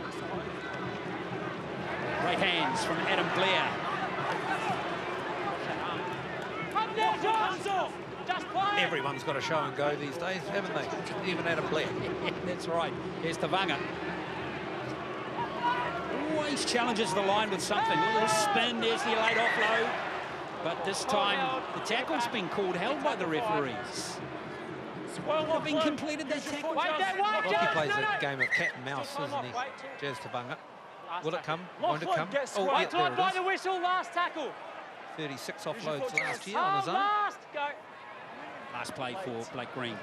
Great hands from Adam Blair. Everyone's got a show and go these days, haven't they? Even Adam Blair. That's right. Here's Tavanga. Always challenges the line with something. A little spin, there's the late offload. But this time, the tackle's been called, held by the referees. Have been completed, that tackle. He plays a game of cat and mouse, isn't he? Jazz Tavanga. Will it come? Won't it come? Oh, yeah, there it is. The whistle, last tackle. 36 offloads last year on his own. Last play for Blake Green.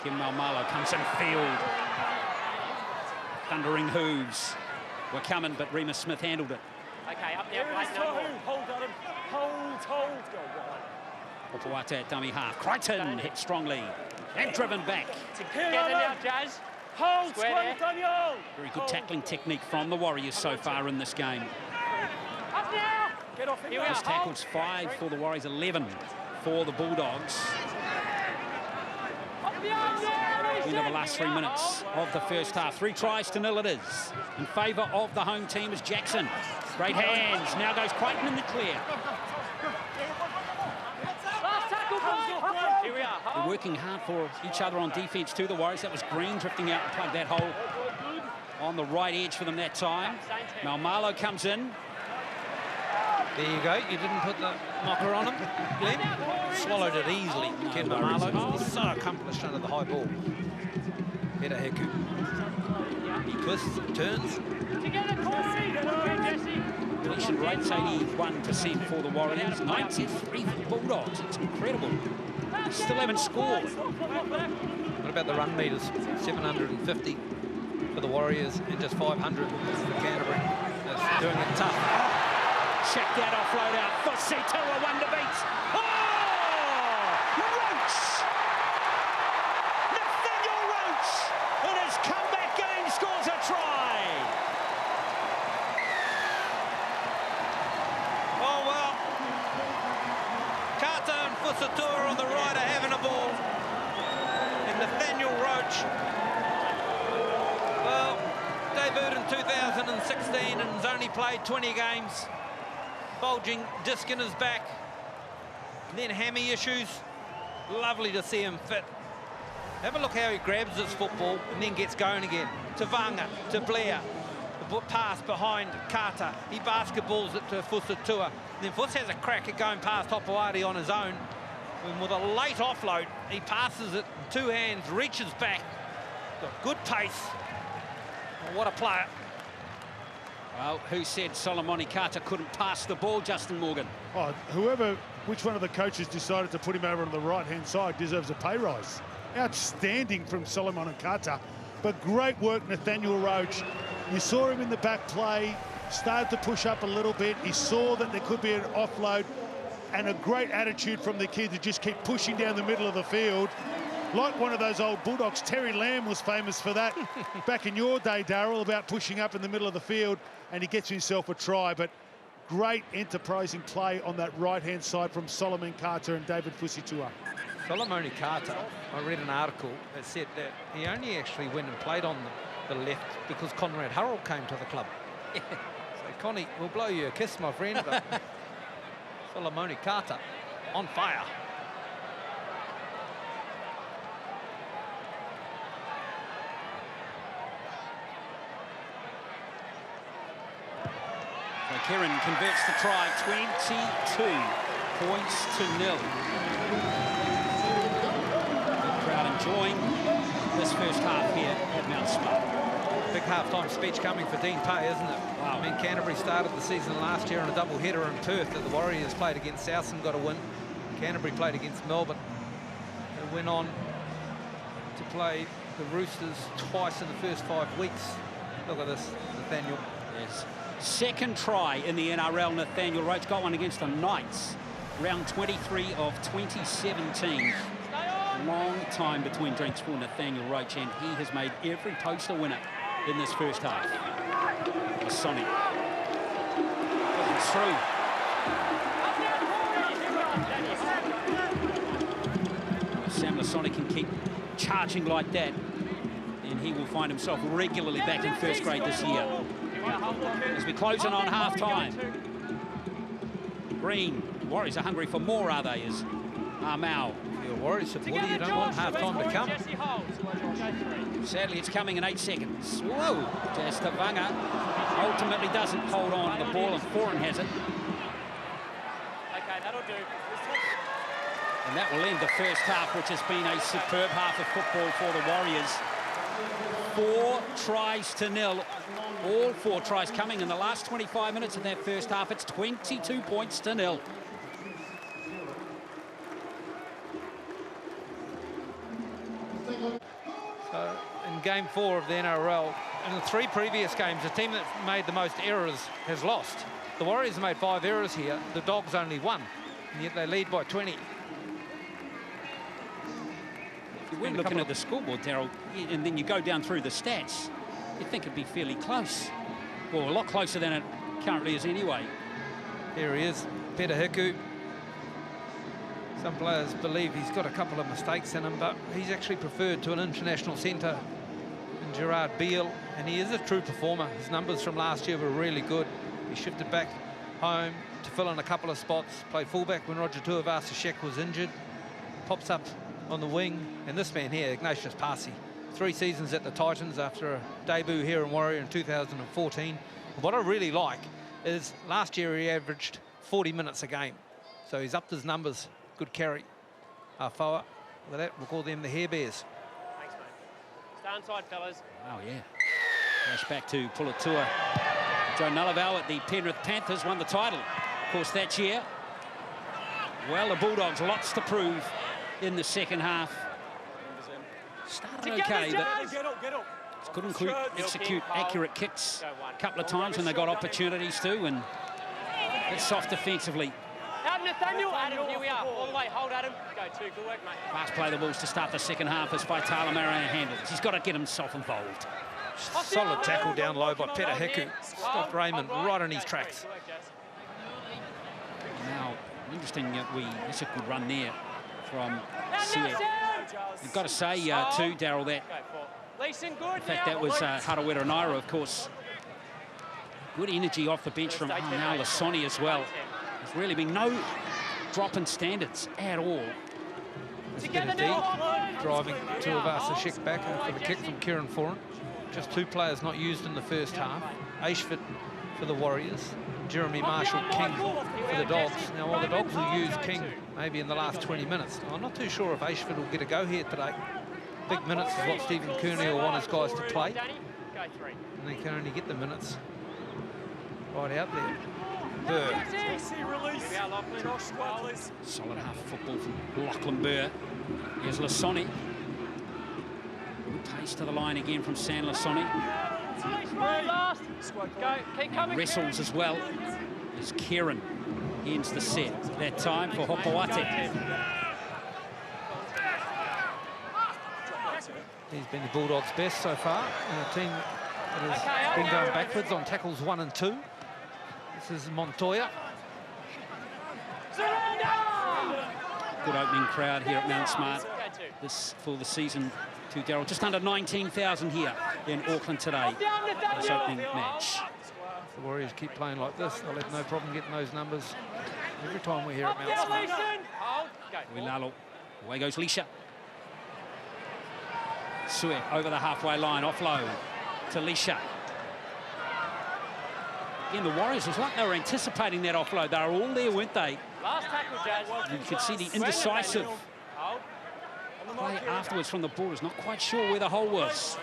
Kim Malmalo comes in field. Thundering hooves were coming, but Remus Smith handled it. Okay, up there, Blake, no more. Hold, Adam. Hold. Go wide. Opawata at dummy half. Crichton hit strongly and driven back. Together now, Jazz. Hold, square, Daniel. Very good tackling technique from the Warriors so far in this game. Up now. Get off it. Those tackles, 5 for the Warriors, 11 for the Bulldogs. End of the last 3 minutes of the first half. 3 tries to 0 it is. In favour of the home team is Jackson. Great hands. Now goes Crichton in the clear. Here we are. They're working hard for each other on defence too, the Warriors. That was Green drifting out and plugged that hole on the right edge for them that time. Malmalo comes in. There you go. You didn't put the knocker on him, Glenn. Swallowed it easily. Ken Mamalo. He's so accomplished under the high ball. Heda Heku. He twists and turns. Together, Corey. Completion rate's 81% for the Warriors, 93 for the Bulldogs. It's incredible. They still haven't scored. What about the run meters? 750 for the Warriors and just 500 for Canterbury. That's doing it tough. Check that offload out. Fussy Tua, one to beat. Oh! Roach! Nathaniel Roach in his comeback game scores a try. Oh, well. Carter and Fusatua on the right are having a ball. And Nathaniel Roach, well, debuted in 2016 and has only played 20 games. Bulging disc in his back. And then hammy issues. Lovely to see him fit. Have a look how he grabs his football and then gets going again. To Vanga, to Blair. The pass behind Carter. He basketballs it to Fusatua. Then Fuss has a crack at going past Hopewadi on his own. And with a late offload, he passes it in 2 hands, reaches back. Got good pace. Oh, what a player. Well, who said Solomoni Carter couldn't pass the ball, Justin Morgan? Oh, which one of the coaches decided to put him over on the right-hand side deserves a pay rise. Outstanding from Solomon and Carter. But great work, Nathaniel Roach. You saw him in the back play, started to push up a little bit. He saw that there could be an offload, and a great attitude from the kid to just keep pushing down the middle of the field. Like one of those old Bulldogs, Terry Lamb was famous for that back in your day, Darryl, about pushing up in the middle of the field, and he gets himself a try. But great enterprising play on that right-hand side from Solomon Carter and David Fusitua. Solomon Carter, I read an article that said that he only actually went and played on the left because Conrad Hurrell came to the club. So, Connie, we'll blow you a kiss, my friend. But Solomon Carter on fire. So Kieran converts the try, 22 points to 0. The crowd enjoying this first half here at Mount Smart. Big half-time speech coming for Dean Pay, isn't it? Wow. I mean, Canterbury started the season last year on a double-header in Perth that the Warriors played against South and got a win. Canterbury played against Melbourne. They went on to play the Roosters twice in the first 5 weeks. Look at this, Nathaniel. Yes. Second try in the NRL, Nathaniel Roach got one against the Knights. Round 23 of 2017. Long time between drinks for Nathaniel Roach, and he has made every post a winner in this first half. Sonic. Through. Sam Lasonic can keep charging like that, and he will find himself regularly back in first grade this year. As we close in on half-time. Green, Warriors are hungry for more, are they, as Armau. You're a Warriors supporter, you don't want half-time to come. Sadly, it's coming in 8 seconds. Whoa, Testavanga ultimately doesn't hold on to the ball, and Foran has it. Okay, that'll do. And that will end the first half, which has been a superb half of football for the Warriors. 4 tries to 0. All 4 tries coming in the last 25 minutes of that first half. It's 22 points to 0. So in game 4 of the NRL, in the 3 previous games, the team that made the most errors has lost. The Warriors made 5 errors here, the Dogs only 1, and yet they lead by 20. If you weren't looking at the scoreboard, Darryl, and then you go down through the stats, you'd think it'd be fairly close. Well, a lot closer than it currently is anyway. Here he is, Peter Hiku. Some players believe he's got a couple of mistakes in him, but he's actually preferred to an international centre in Gerard Beale, and he is a true performer. His numbers from last year were really good. He shifted back home to fill in a couple of spots, played fullback when Roger Tuivasa-Sheck was injured, pops up on the wing, and this man here, Ignatius Parsi, 3 seasons at the Titans after a debut here in Warrior in 2014. What I really like is last year he averaged 40 minutes a game, so he's upped his numbers. Good carry. Foa, with that, we'll call them the Hair Bears. Thanks, mate. Stay inside, fellas. Oh, yeah. Flash back to Pulatua. Joe Nullivale at the Penrith Panthers won the title, of course, that year. Well, the Bulldogs, lots to prove in the second half. Started okay, but couldn't execute accurate kicks a couple of times when they got opportunities to, and it's soft defensively. Out, Nathaniel. Adam, here we are. All the way. Hold, Adam. Go, 2. Good work, mate. Fast play the Bulls to start the second half as Faitala Mariner handles. He's got to get himself involved. Solid tackle down low by Peter Hiku. Stopped Raymond right on his tracks. Now, interesting that that's a good run there from Sear. You've got to say, too, Darryl, that in fact that was Harawira Naira, of course. Good energy off the bench from now Lasoni as well. There's really been no drop in standards at all. There's a bit of deep driving Tuivasa-Sheck back after the kick from Kieran Foran. Just 2 players not used in the first half. Ashford for the Warriors, Jeremy Marshall-King for the Dogs. Now, while the Dogs will use King maybe in the last 20 minutes, I'm not too sure if Ashford will get a go here today. Big minutes is what Stephen Kearney will want his guys to play. And they can only get the minutes right out there. Burr. Solid half football from Lachlan Burr. Here's Lasoni. Good Pace to the line again from San Lasoni. Last. Go. Keep coming. Wrestles as well as Kieran ends the set. That time for Hopawate. He's been the Bulldogs' best so far in a team that has been going backwards on tackles 1 and 2. This is Montoya. Good opening crowd here at Mount Smart this for the season to Daryl. Just under 19,000 here in Auckland today. This opening match. If the Warriors keep playing like this, they'll have no problem getting those numbers every time we're here at Mount Smart. Lalo. Away goes Lisha. Sue over the halfway line, offload to Lisha. Again, the Warriors, it was like they were anticipating that offload. They were all there, weren't they? Last tackle, Jazz. You could see the indecisive play afterwards from the Bulldogs. Not quite sure where the hole was.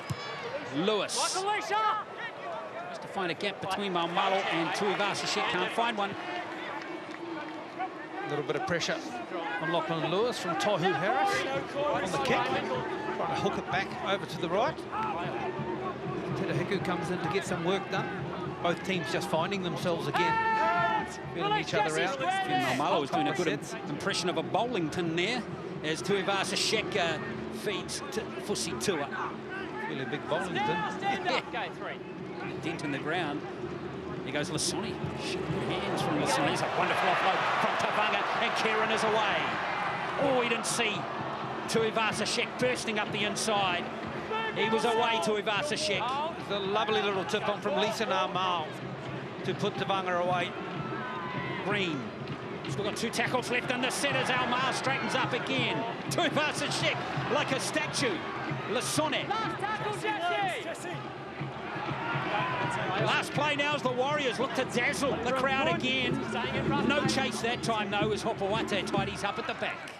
Lewis has to find a gap between Maumalo and Tuivasa-Sheck. Can't find one. A little bit of pressure on Lachlan Lewis from Tohu Harris on the kick. Trying to hook it back over to the right. Terahiku comes in to get some work done. Both teams just finding themselves again, feeling each other out. Maumalo was doing a good impression of a Bowlington there as Tuivasa-Sheck feeds to Fusi Tua. Really big Bowlington. Yeah. Dent in the ground. Here goes Lasoni. Good hands from Lasoni. It's a wonderful offload from Tavanga, and Kieran is away. Oh, we didn't see Tuivasa-Sheck bursting up the inside. He was away, Tuivasa-Sheck. It's a lovely little tip on from Lisa Narmal to put Tavanga away. Green. Still got 2 tackles left in the set as Almar straightens up again. Tuivasa-Sheck like a statue. Lasone. Last play now as the Warriors look to dazzle the crowd again. No chase that time, though, as Hopawate tidies up at the back.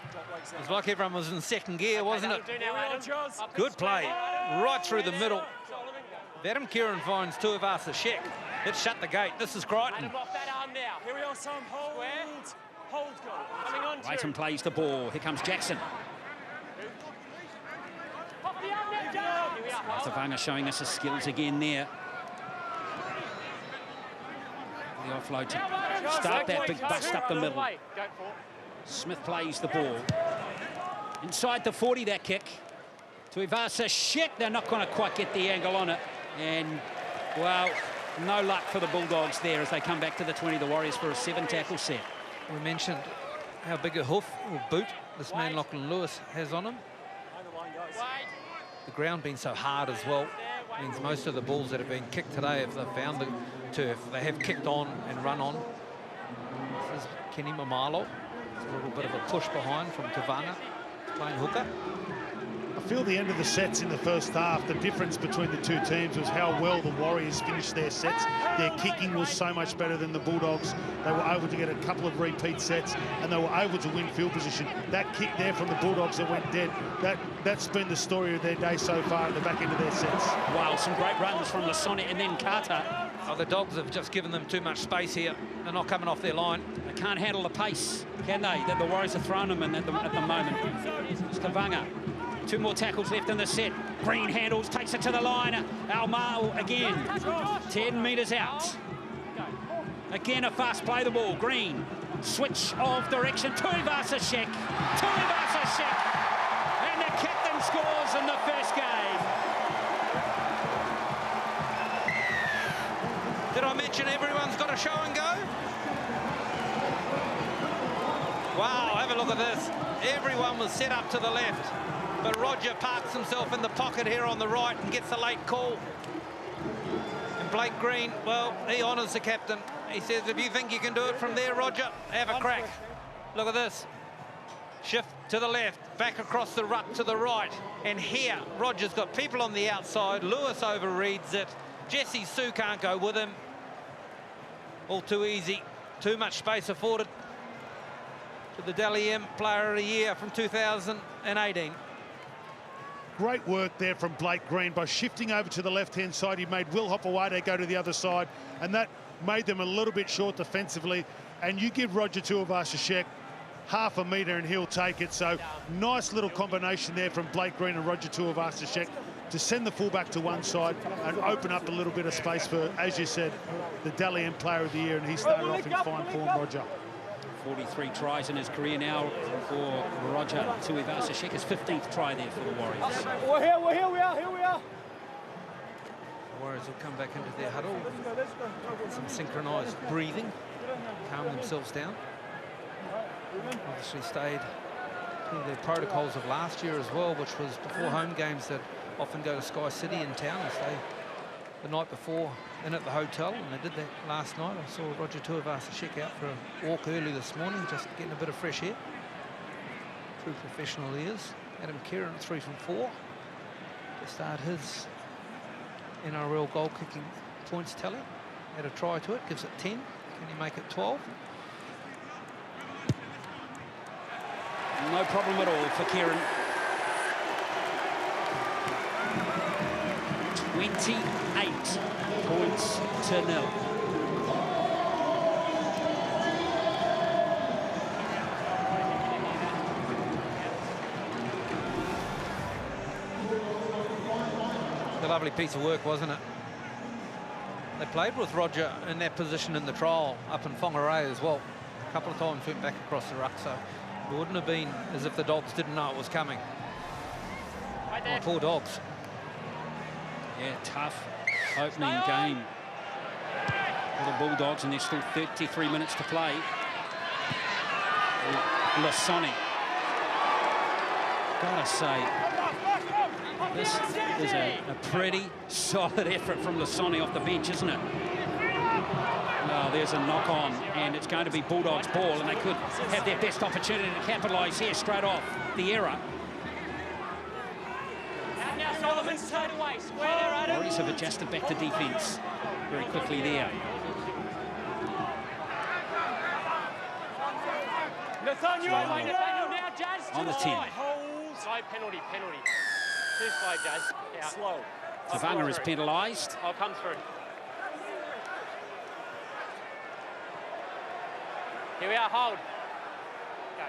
It was like everyone was in second gear, wasn't it? Good play, right through the middle. Adam Kieran finds Tuivasa-Sheck. Let's shut the gate. This is Crichton. Here we are, Sam. Hold goal. Crichton plays the ball. Here comes Jackson. Tavanga showing us his skills again there. The offload to start that big bust up the middle. Smith plays the ball. Inside the 40, that kick. Tuivasa-Sheck, they're not going to quite get the angle on it. And, well, no luck for the Bulldogs there as they come back to the 20, the Warriors, for a 7-tackle set. We mentioned how big a hoof or boot this man Lachlan Lewis has on him. The ground being so hard as well means most of the balls that have been kicked today, if they've found the turf, they have kicked on and run on. This is Kenny Maumalo. A little bit of a push behind from Tavanga, playing hooker. I feel the end of the sets in the first half, the difference between the two teams was how well the Warriors finished their sets. Their kicking was so much better than the Bulldogs. They were able to get a couple of repeat sets and they were able to win field position. That kick there from the Bulldogs that went dead, that's been the story of their day so far at the back end of their sets. Wow, some great runs from Lasone and then Carter. Oh, the Dogs have just given them too much space here. They're not coming off their line. They can't handle the pace, can they? That the Warriors are throwing them in at the moment. It's Tavanga. 2 more tackles left in the set. Green handles, takes it to the line. Almar again. 10 metres out. Again, a fast play the ball. Green. Switch of direction. Tuivasa-Sheck. Tuivasa-Sheck. And the captain scores in the first game. Did I mention everyone's got a show and go? Wow, have a look at this. Everyone was set up to the left. But Roger parks himself in the pocket here on the right and gets a late call. And Blake Green, well, he honours the captain. He says, if you think you can do it from there, Roger, have a crack. Look at this. Shift to the left, back across the rut to the right. And here, Roger's got people on the outside. Lewis overreads it. Jesse Sue can't go with him. All too easy. Too much space afforded to the Dally M Player of the Year from 2018. Great work there from Blake Green by shifting over to the left-hand side. He made Will Hopawade go to the other side, and that made them a little bit short defensively. And you give Roger Tuivasa-Sheck half a metre and he'll take it. So nice little combination there from Blake Green and Roger Tuivasa-Sheck to send the fullback to one side and open up a little bit of space for, as you said, the Dally M Player of the Year, and he started off in fine form, Roger. 43 tries in his career now for Roger Tuivasa-Sheck, his 15th try there for the Warriors. We're here, we are. The Warriors will come back into their huddle. Some synchronised breathing, calm themselves down. Obviously stayed to their protocols of last year as well, which was before home games that often go to Sky City in town and stay the night before in at the hotel, and they did that last night. I saw Roger Tuivasa-Sheck out for a walk early this morning, just getting a bit of fresh air. True professional he is. Adam Kieran 3 from 4 to start his NRL goal kicking points tally. Had a try to it, gives it 10. Can he make it 12? No problem at all for Kieran. 28 points to 0. A lovely piece of work, wasn't it? They played with Roger in that position in the trial up in Whangarei as well. A couple of times went back across the ruck, so it wouldn't have been as if the Dogs didn't know it was coming. Oh, poor Dogs. Yeah, tough opening game for the Bulldogs, and there's still 33 minutes to play. Lasoni. Gotta say, this is a pretty solid effort from Lasoni off the bench, isn't it? Oh, there's a knock on, and it's going to be Bulldogs' ball, and they could have their best opportunity to capitalise here straight off the error. Warriors have adjusted back to defence very quickly there. On the 10. Slow penalty. Too slow, Jazz. Out. Slow. Savannah is penalised. I'll come through. Here we are, hold. Go.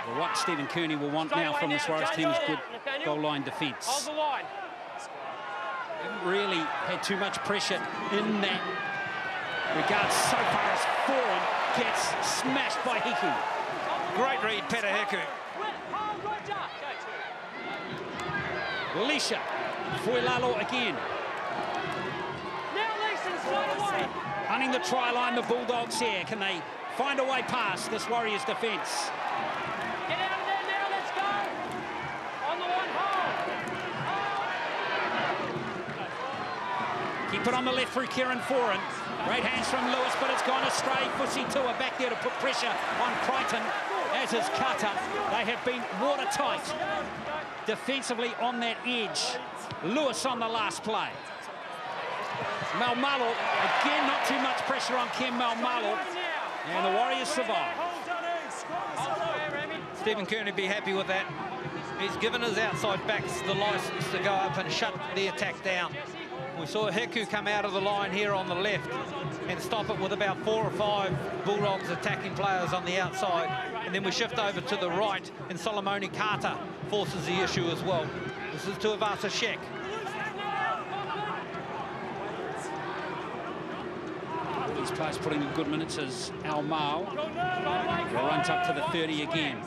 Well, what Stephen Kearney will want now from this Warriors team is good goal line defence. Hold the line. Haven't really had too much pressure in that regard so far as Foran gets smashed by Hiku. Great read, Peter Hiku. Lisha, Foilalo again. Now Leeson, straight away. Hunting the try line, the Bulldogs here. Can they find a way past this Warriors defence? Get out of there now, let's go. On the one, hold. Keep it on the left through Kieran Foran. Great hands from Lewis, but it's gone astray. Fusi Tua back there to put pressure on Crichton, as is Carter. They have been watertight defensively on that edge. Lewis on the last play. Malmalu, again, not too much pressure on Ken Malmalu. And the Warriors survive. Stephen Kearney be happy with that. He's given his outside backs the licence to go up and shut the attack down. We saw Hiku come out of the line here on the left and stop it with about 4 or 5 Bulldogs attacking players on the outside. And then we shift over to the right, and Solomone Carter forces the issue as well. This is Tuivasa-Sheck. These players putting in good minutes as Almao runs up to the 30 again.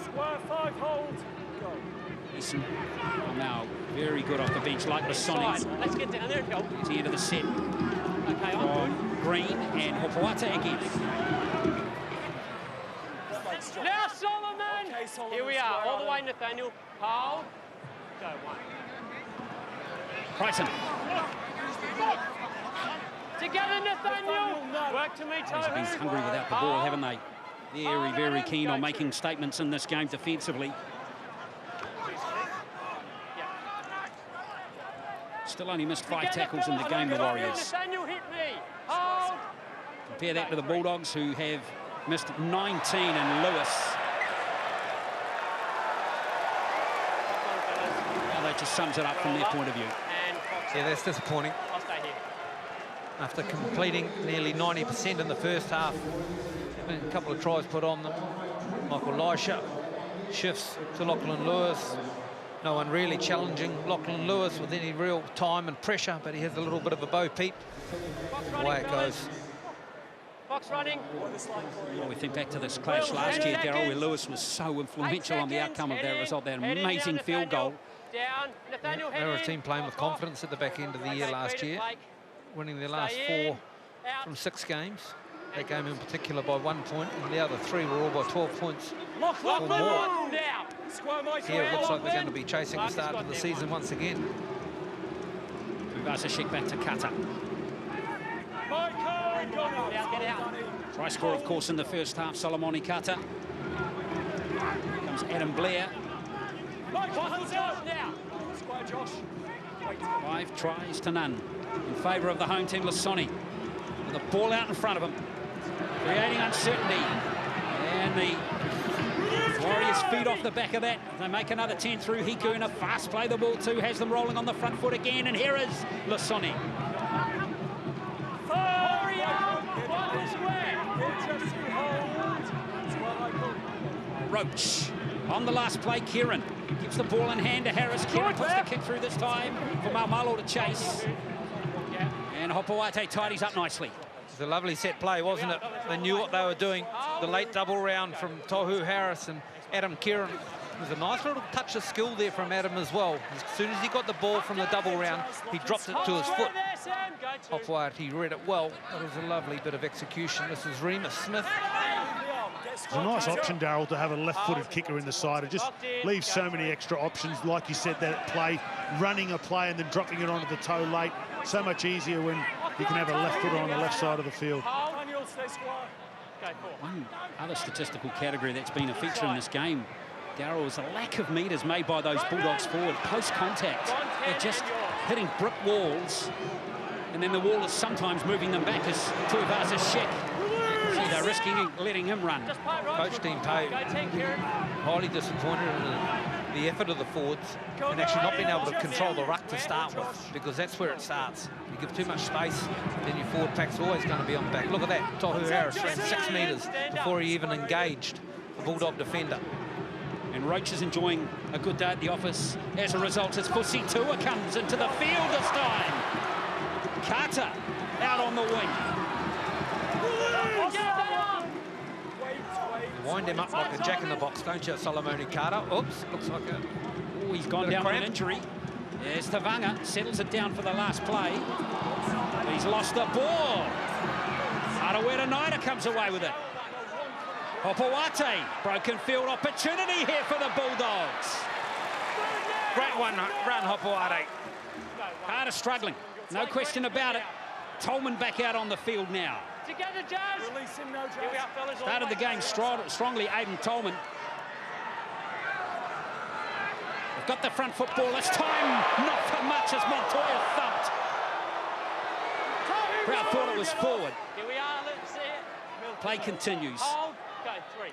Almao very good off the bench, like the Sonics. Let's get down there and help. To the end of the set. Okay, From Green and Hopoata again. now Solomon. Here we are, all the way, Nathaniel. Hold. Go, one. Crichton. Together, Nathaniel. Work to me, They've been hungry without the ball, haven't they? Very, very keen on making statements in this game defensively. Still only missed 5 tackles in the game, the Warriors. Nathaniel hit me. Hold. Compare that to the Bulldogs, who have missed 19 in Lewis. Now that just sums it up from their point of view. Yeah, that's disappointing. I'll stay here. After completing nearly 90% in the first half, a couple of tries put on them. Michael Lisha Shifts to Lachlan Lewis. No one really challenging Lachlan Lewis with any real time and pressure, but he has a little bit of a Bo Peep. Away it goes. Box running. Well, we think back to this clash last year, Darryl, where Lewis was so influential on the outcome of that result, that amazing field goal. Down. Nathaniel, They were a team playing with confidence at the back end of the year last year, winning their last 4 from 6 games. That game in particular by 1 point, and the other 3 were all by 12 points or more. Here it looks like they're going to be chasing the start of the season once again. Vazashik back to Kata. Try score, of course, in the first half, Solomoni Kata. Here comes Adam Blair. 5 tries to none in favour of the home team, Lasoni. With the ball out in front of him, creating uncertainty. And the Warriors feed off the back of that. They make another 10 through Hikuna. Fast play the ball too, has them rolling on the front foot again. And here is Lasoni. Roach on the last play. Kieran gives the ball in hand to Harris. Kieran puts the kick through this time for Maumalo to chase. And Hopoate tidies up nicely. It was a lovely set play, wasn't it? They knew what they were doing. The late double round from Tohu Harris and Adam Kieran. It was a nice little touch of skill there from Adam as well. As soon as he got the ball from the double round, he dropped it to his foot. Off-wide, he read it well. It was a lovely bit of execution. This is Remus Smith. It's a nice option, Darryl, to have a left-footed kicker in the side. It just leaves so many extra options. Like you said, that play, running a play and then dropping it onto the toe late. So much easier when you can have a left footer on the left side of the field. One other statistical category that's been a feature in this game, Darryl, is a lack of metres made by those Bulldogs forward post-contact. They're just hitting brick walls, and then the wall is sometimes moving them back as Tuivasa-Sheck. See, they're risking letting him run. Coach Dean Pay highly disappointed in the effort of the forwards and actually not being able to control the ruck to start with, because that's where it starts. You give too much space, then your forward pack's always going to be on the back. Look at that, Tohu Harris ran 6 metres before he even engaged the Bulldog defender. And Roach is enjoying a good day at the office. As a result, as Fusi Tua comes into the field this time. Carter out on the wing. You wind him up like a jack-in-the-box, don't you, Solomoni Carter? Oops, looks like a... Oh, he's gone down with an injury. There's Tavanga, settles it down for the last play. But he's lost the ball. Harawira-Naida comes away with it. Hopoate, broken field opportunity here for the Bulldogs. Great one, run Hopoate. Carter struggling, no question about it. Tolman back out on the field now. Together, Jazz. Release him now, Jazz. Started the game strongly, Aiden Tolman. They've got the front football this time, not for much as Montoya thumped. Crowd thought it was forward. Here we are, let's see it. Play continues. Hold, go, 3.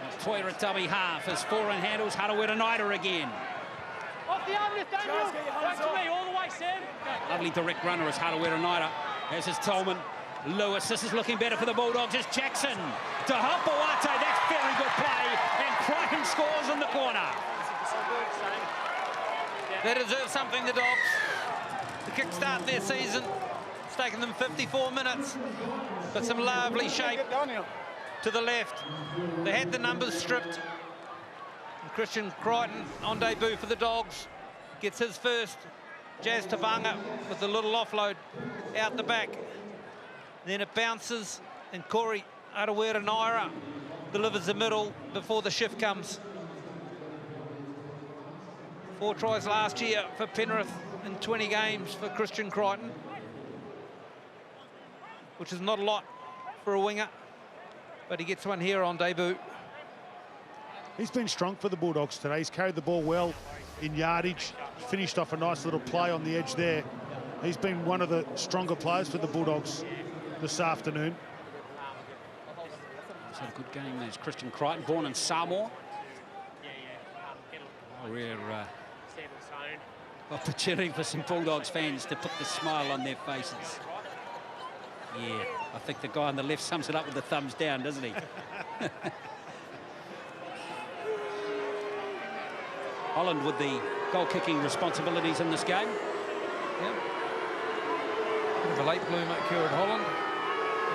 Montoya at dummy half as forehand handles Harawira-Naida again. Off the arm, Nathaniel. Back to me, all the way, Sam. Lovely direct runner as Harawira-Naida. As is Tolman. Lewis, this is looking better for the Bulldogs. It's Jackson to Hopoate. That's very good play. And Crichton scores in the corner. They deserve something, the Dogs, to kickstart their season. It's taken them 54 minutes, but some lovely shape to the left. They had the numbers stripped. And Christian Crichton on debut for the Dogs gets his first. Jazz Tavanga with a little offload out the back. Then it bounces, and Corey Harawira-Naida delivers the middle before the shift comes. 4 tries last year for Penrith in 20 games for Christian Crichton, which is not a lot for a winger, but he gets one here on debut. He's been strong for the Bulldogs today. He's carried the ball well in yardage, finished off a nice little play on the edge there. He's been one of the stronger players for the Bulldogs this afternoon. He's had a good game. There's Christian Crichton, born in Samoa. Rare opportunity for some Bulldogs fans to put the smile on their faces. Yeah, I think the guy on the left sums it up with the thumbs down, doesn't he? Holland with the goal-kicking responsibilities in this game. Yep. Bit of a late bloomer, Kieran Holland,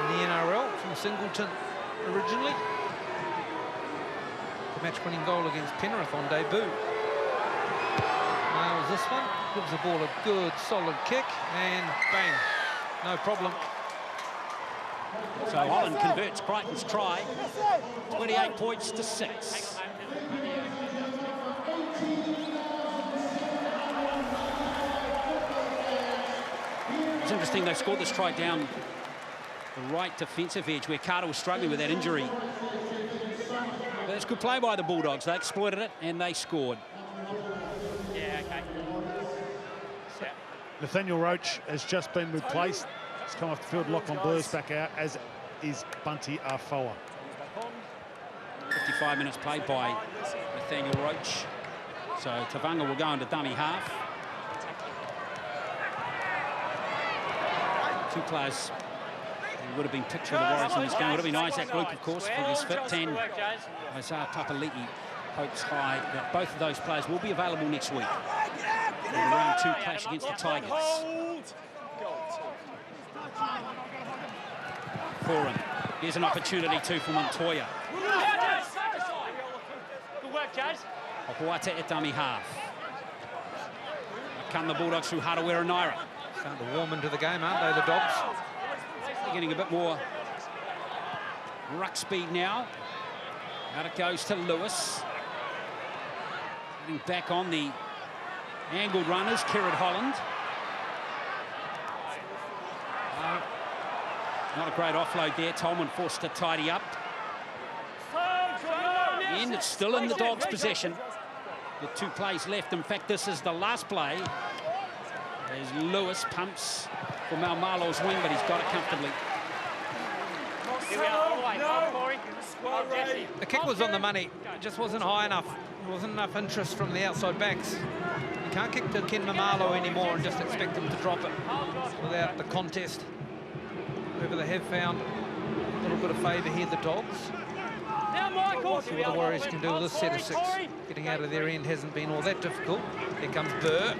in the NRL from Singleton originally. The match-winning goal against Penrith on debut. Nails this one, gives the ball a good, solid kick, and bang, no problem. So Holland converts Crichton's try, 28 points to 6. It's interesting they scored this try down the right defensive edge where Carter was struggling with that injury. But it's good play by the Bulldogs. They exploited it and they scored. Yeah, okay. Nathaniel Roach has just been replaced. He's come off the field. Lachlan Blur's back out, as is Bunty Arfoa. 55 minutes played by Nathaniel Roach. So Tavanga will go into dummy half. Two players who would have been picked for the Warriors in this game would have been Isaac Luke, of course, for his fit. 10, Isaiah Papali'i hopes high that both of those players will be available next week in the round 2 clash against the Tigers. Foran. Here's an opportunity too for Montoya. Good work, Jazz. Okuata at dummy half. Come the Bulldogs through Harawira Naira. Starting to warm into the game, aren't they, the Dogs? They're getting a bit more ruck speed now. Out it goes to Lewis. Getting back on the angled runners, Kieran Holland. Not a great offload there. Tolman forced to tidy up. And it's still in the Dogs' possession. With 2 plays left. In fact, this is the last play. As Lewis pumps for Maumalo's wing, but he's got it comfortably. Here we are, all the way. Hold, Corey. Hold, Jesse. The kick was on the money. It just wasn't high enough. There wasn't enough interest from the outside backs. You can't kick to Ken Maumalo anymore and just expect him to drop it without the contest. However, they have found a little bit of favour here, the Dogs. Now, Michael. See what the Warriors can do with this set of 6. Getting out of their end hasn't been all that difficult. Here comes Burr.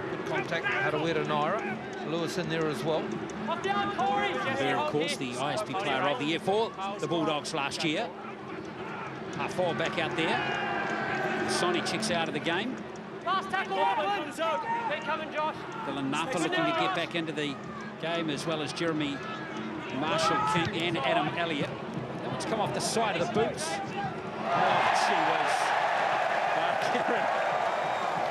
Good contact, Harawira Naira. Lewis in there as well. Burr, of course, the ISP player of the year for the Bulldogs last year. Half-four back out there. Sonny checks out of the game. Last tackle, Auckland. Keep coming, Josh. Dylan Napa looking to get back into the game, as well as Jeremy Marshall King and Adam Elliott. That one's come off the side of the boots. Oh, she was. Kieran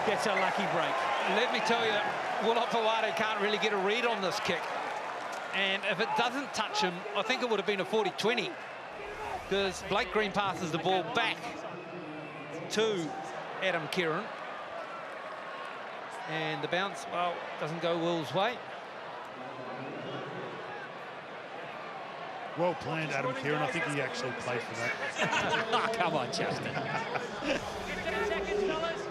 gets a lucky break. Let me tell you, Wulapaware can't really get a read on this kick. And if it doesn't touch him, I think it would have been a 40-20. Because Blake Green passes the ball back to Adam Kieran. And the bounce, well, doesn't go Will's way. Well planned, Adam Kieran. I think he actually played for that. Oh, come on, Justin. 15 seconds, fellas.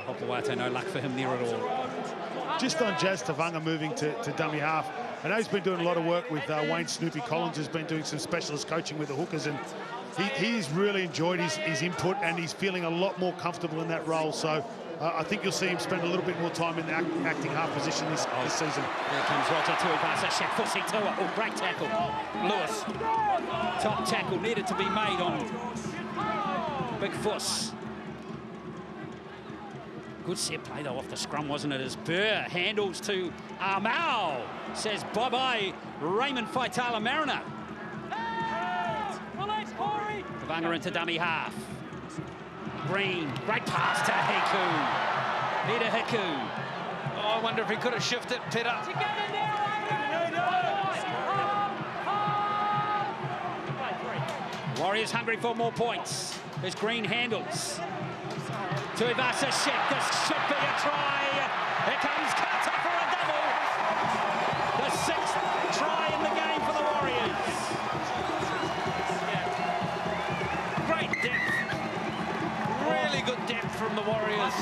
Hopoate, no luck for him there at all. Just on Jazz Tavanga moving to dummy half. I know he's been doing a lot of work with Wayne Snoopy Collins, who's been doing some specialist coaching with the hookers, and he's really enjoyed his input, and he's feeling a lot more comfortable in that role. So I think you'll see him spend a little bit more time in the acting half position this season. There comes Roger Tuivasa, Shafusi Tua. Oh, great tackle. Lewis. Top tackle needed to be made on Big Fuss. Good set play, though, off the scrum, wasn't it? As Burr handles to Armau. Says bye-bye, Raymond Faitala Mariner. Tavanga into dummy half. Green, great pass to Hiku. Peter Hiku. Oh, I wonder if he could have shifted Peter. Warriors hungry for more points. As Green handles. Tuivasa check, this should be a try. Here comes Carter for a double. The 6th try in the game for the Warriors. Great depth. Really good depth from the Warriors.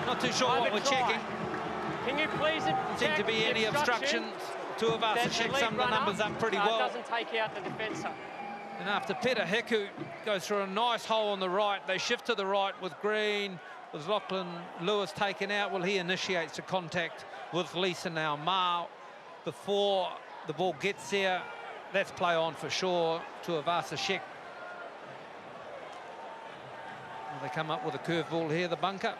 Not too sure what we're checking. Can you please Seem to be any obstructions. Two of us have checked some of the numbers up pretty well. Doesn't take out the defender. And after Peter Hiku goes through a nice hole on the right. They shift to the right with Green, with Lachlan Lewis taken out. Well, he initiates the contact with Lisa now. Ma, before the ball gets there, that's play on for sure to Avasa Shek. They come up with a curveball here, the bunker.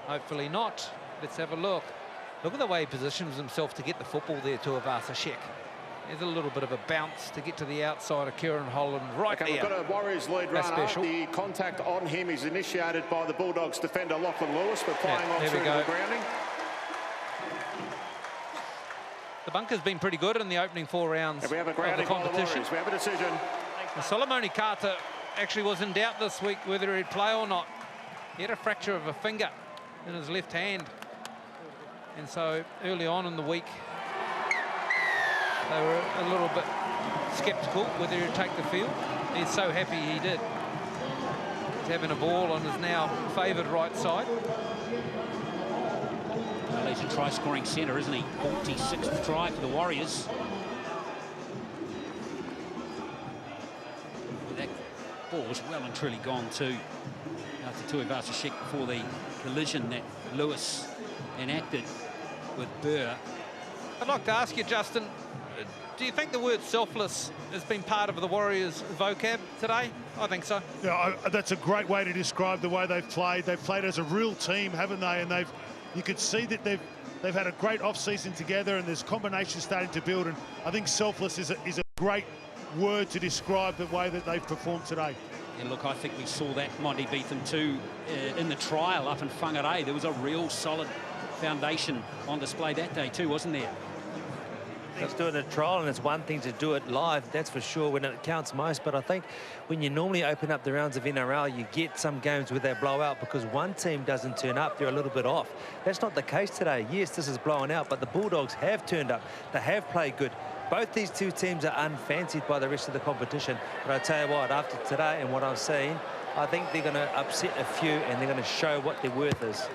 Hopefully not. Let's have a look. Look at the way he positions himself to get the football there to Avasa Shek. There's a little bit of a bounce to get to the outside of Kieran Holland right there. We've got a Warriors lead runner. Special. The contact on him is initiated by the Bulldogs defender Lachlan Lewis. We're playing on through the grounding. The bunker's been pretty good in the opening 4 rounds and we have a of the competition. We have a decision. Solomone Carter actually was in doubt this week whether he'd play or not. He had a fracture of a finger in his left hand. And so early on in the week, they were a little bit sceptical whether he'd take the field. He's so happy he did. He's having a ball on his now favoured right side. Well, he's a try-scoring centre, isn't he? 46th try for the Warriors. That ball was well and truly gone to Tuivasa Shek before the collision that Lewis enacted with Burr. I'd like to ask you, Justin, do you think the word selfless has been part of the Warriors' vocab today? I think so. Yeah, that's a great way to describe the way they've played. They've played as a real team, haven't they? And you could see that they've had a great off-season together, and there's combinations starting to build. And I think selfless is a great word to describe the way that they've performed today. Yeah, look, I think we saw that Monty Beetham too in the trial up in Whangarei. There was a real solid foundation on display that day too, wasn't there? It's doing a trial, and it's one thing to do it live, that's for sure, when it counts most. But I think when you normally open up the rounds of NRL, you get some games where they blow out because one team doesn't turn up, they're a little bit off. That's not the case today. Yes, this is blowing out, but the Bulldogs have turned up. They have played good. Both these two teams are unfancied by the rest of the competition. But I tell you what, after today and what I've seen, I think they're going to upset a few and they're going to show what their worth is.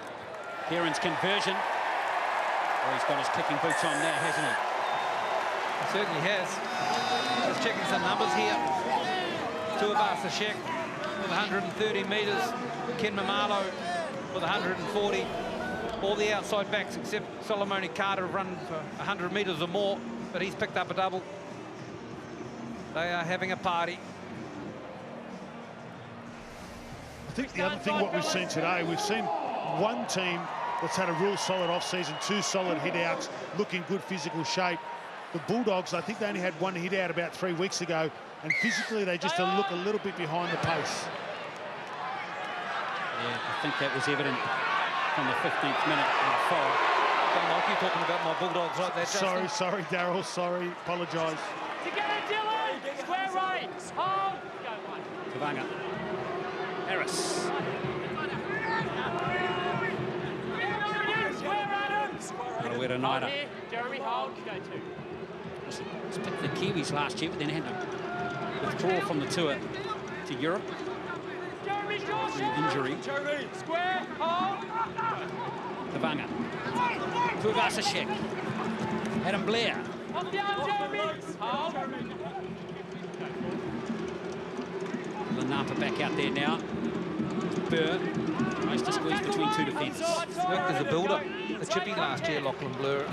Kieran's conversion. Well, he's got his kicking boots on now, hasn't he? He certainly has. Just checking some numbers here. Tuivasa Shek with 130 metres. Ken Mamalo with 140. All the outside backs except Solomone Carter have run for 100 metres or more, but he's picked up a double. They are having a party. I think the other thing, what we've seen today, we've seen one team that's had a real solid off-season, 2 solid hit-outs, looking good physical shape. The Bulldogs, I think they only had 1 hit-out about 3 weeks ago, and physically they just look a little bit behind the pace. Yeah, I think that was evident from the 15th minute and 4. Don't like you talking about my Bulldogs like that, Justin. Sorry, Daryl, sorry, apologise. Together, Dylan! Square right! Hold! Go, one. Tavanga. Harris. Hold here. Jeremy, hold. Go 2. He's picked the Kiwis last year, but then had to withdraw from the tour to Europe. Jeremy, Injury. Jeremy, square, hold. Tavanga. Tuivasa Shek. Adam Blair. Off the arm, Jeremy. Hold. Lanapa back out there now. Burr tries to squeeze between 2 defenders. Worked as a builder, a chipping last year, Lachlan Blur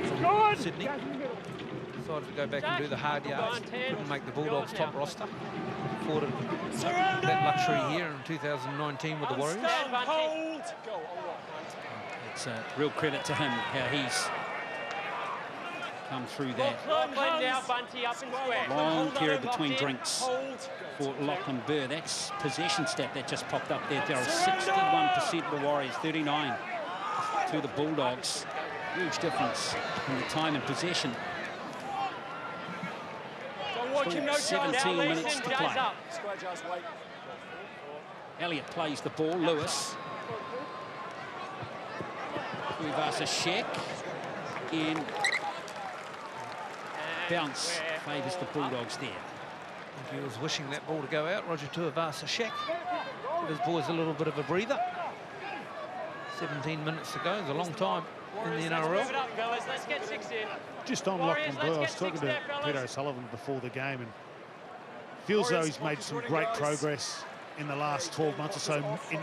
from Sydney. Decided to go back and do the hard yards. Couldn't make the Bulldogs top roster. Afforded that luxury here in 2019 with the Warriors. Hold. It's a real credit to him how he's come through that Now, Bunty up and square. long period between drinks for Lachlan Burr. That's possession stat that just popped up there. There are 61% of the Warriors, 39 to the Bulldogs. Huge difference in the time and possession. 17 minutes to play. Elliott plays the ball. Lewis. Tuivasa Shek in. Bounce favours the Bulldogs there. I think he was wishing that ball to go out. Roger Tuivasa Shek. Give his boys a little bit of a breather. 17 minutes to go. It's a long time in the NRL. Let's get 6 in. Just on Lachlan Burr, I was talking to Peter O'Sullivan before the game, and Feels though he's made some great progress in the last 12 months or so in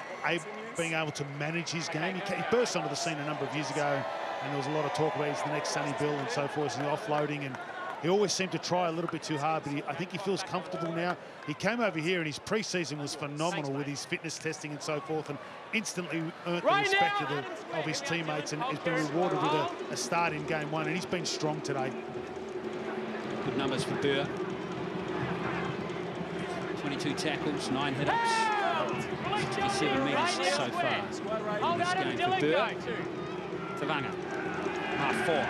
being able to manage his game. He burst onto the scene a number of years ago, and there was a lot of talk about he's the next Sonny Bill and so forth, and the offloading, and he always seemed to try a little bit too hard, but I think he feels comfortable now. He came over here and his pre-season was phenomenal with his fitness testing and so forth, and instantly earned the respect of his teammates, and has been rewarded with a start in game one, and he's been strong today. Good numbers for Burr. 22 tackles, 9 hit-ups, 67 metres so far in this game for Burr. Tavanga, R4,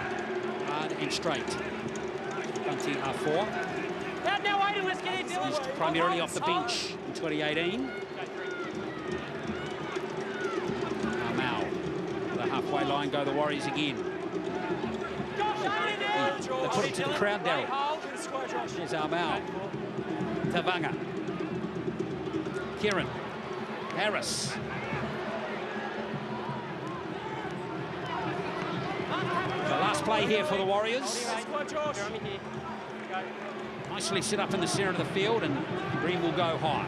hard and straight. Bunty R4. He's primarily off the bench in 2018. Mau, the halfway line go the Warriors again. They put him to the crowd, Daryl. Here's Mau. Tavanga. Kieran. Harris. The last play here for the Warriors. Nicely set up in the centre of the field, and Green will go high.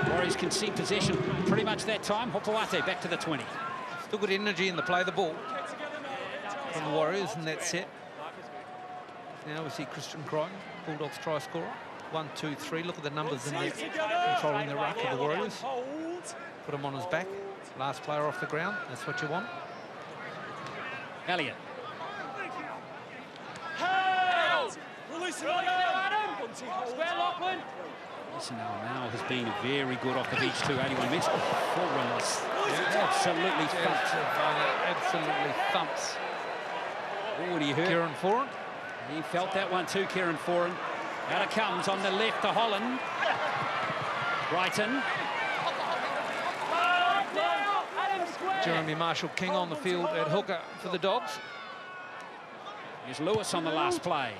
Warriors concede possession pretty much that time. Hopoate back to the 20. Still good energy in the play of the ball from the Warriors in that set. Now we see Christian Crichton, Bulldogs try scorer. 1, 2, 3. Look at the numbers in there, controlling the ruck of the Warriors. Put him on his back. Last player off the ground. That's what you want. Elliott. Listen, Now has been very good off the beach too. 81 minutes. Full runners. Absolutely thumps. Absolutely thumps. Oh, what do you hear? Kieran Foran. He felt that one too, Kieran Foran. Out it comes on the left to Holland. Brighton. Jeremy Marshall-King on the field at hooker for the Dogs. Here's Lewis on the last play.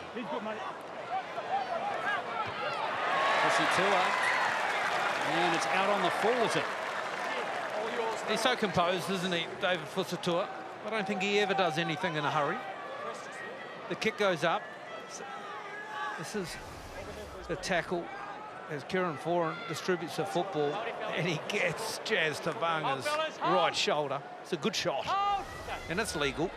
Tua. And it's out on the full, is it? He's so composed, isn't he, David Fusitu'a? I don't think he ever does anything in a hurry. The kick goes up. This is the tackle as Kieran Foran distributes the football, and he gets Jazz Tavanga's right shoulder. It's a good shot, and it's legal.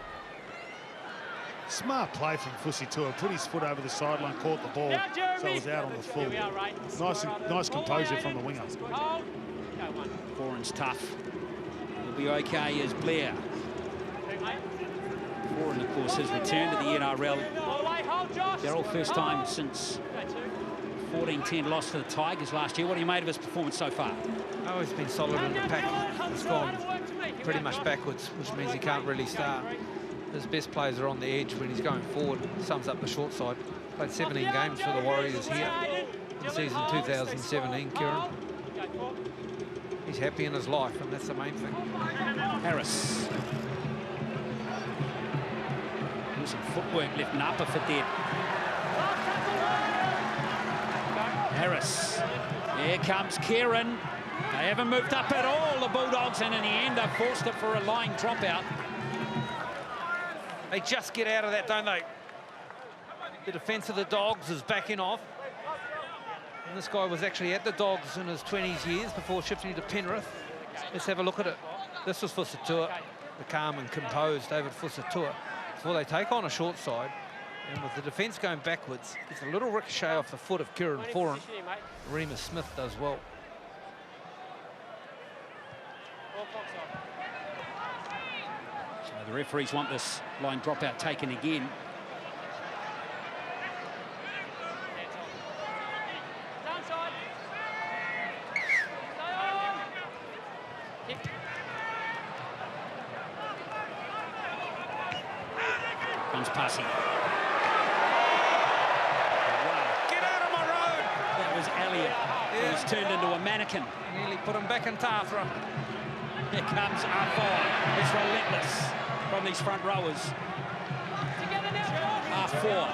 Smart play from Fusitu'a. Put his foot over the sideline, caught the ball, so it was out on the full. Nice composure from the winger. Foran's tough. He'll be okay as Blair. Foran, of course, has returned to the NRL. Daryl, first time since 14-10 loss to the Tigers last year. What have you made of his performance so far? Oh, he's been solid in the pack. He's gone pretty much backwards, which means he can't really start. His best players are on the edge when he's going forward. Sums up the short side. Played 17 games for the Warriors here in season 2017, Kieran. He's happy in his life, and that's the main thing. Harris. Some footwork lifting upper for dead. Harris. Here comes Kieran. They haven't moved up at all, the Bulldogs, and in the end they've forced it for a line dropout. They just get out of that, don't they? The defence of the Dogs is backing off. And this guy was actually at the Dogs in his 20s years before shifting to Penrith. Let's have a look at it. This was Fusitu'a, the calm and composed David Fusitu'a. Before they take on a short side, and with the defence going backwards, it's a little ricochet off the foot of Kieran Foran. Remus Smith does well. So the referees want this line dropout taken again. Comes passing. Wow. Get out of my road! That was Elliott. He was turned into a mannequin. Nearly put him back in Tafra. Here comes R4. It's relentless from these front rowers. R4.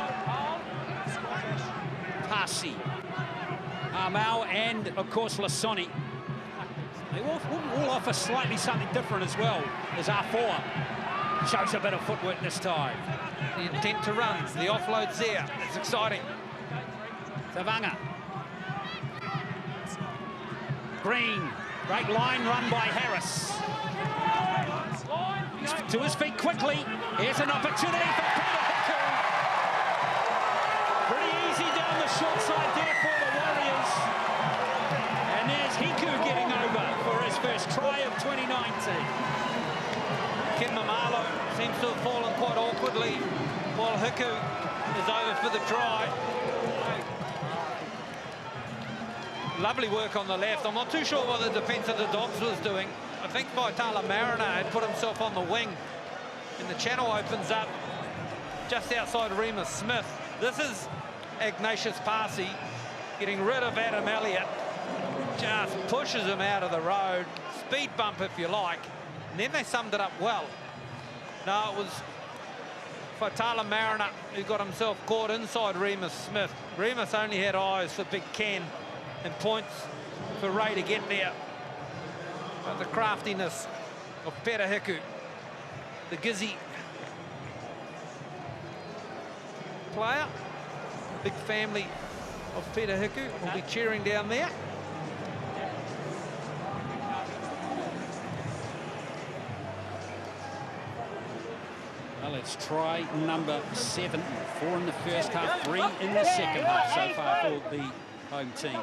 Pasi. Mau and, of course, Lasoni. They all offer slightly something different as well as R4. Shows a bit of footwork this time. The intent to run. The offload's there. It's exciting. Savanga. Green. Great line run by Harris. He's to his feet quickly. Here's an opportunity for Peter Hiku. Pretty easy down the short side there for the Warriors. And there's Hiku getting over for his first try of 2019. Ken Mamalo seems to have fallen quite awkwardly while Hiku is over for the try. Lovely work on the left. I'm not too sure what the defence of the Dogs was doing. I think Faitala Mariner had put himself on the wing, and the channel opens up just outside Remus Smith. This is Ignatius Parsi getting rid of Adam Elliott. Just pushes him out of the road. Speed bump, if you like. And then they summed it up well. No, it was Faitala Mariner who got himself caught inside Remus Smith. Remus only had eyes for Big Ken and points for Ray to get there. But the craftiness of Peter Hiku, the Gizzy player, big family of Peter Hiku will be cheering down there. Well, it's try number 7. 4 in the first half, 3 in the second half so far for the home team.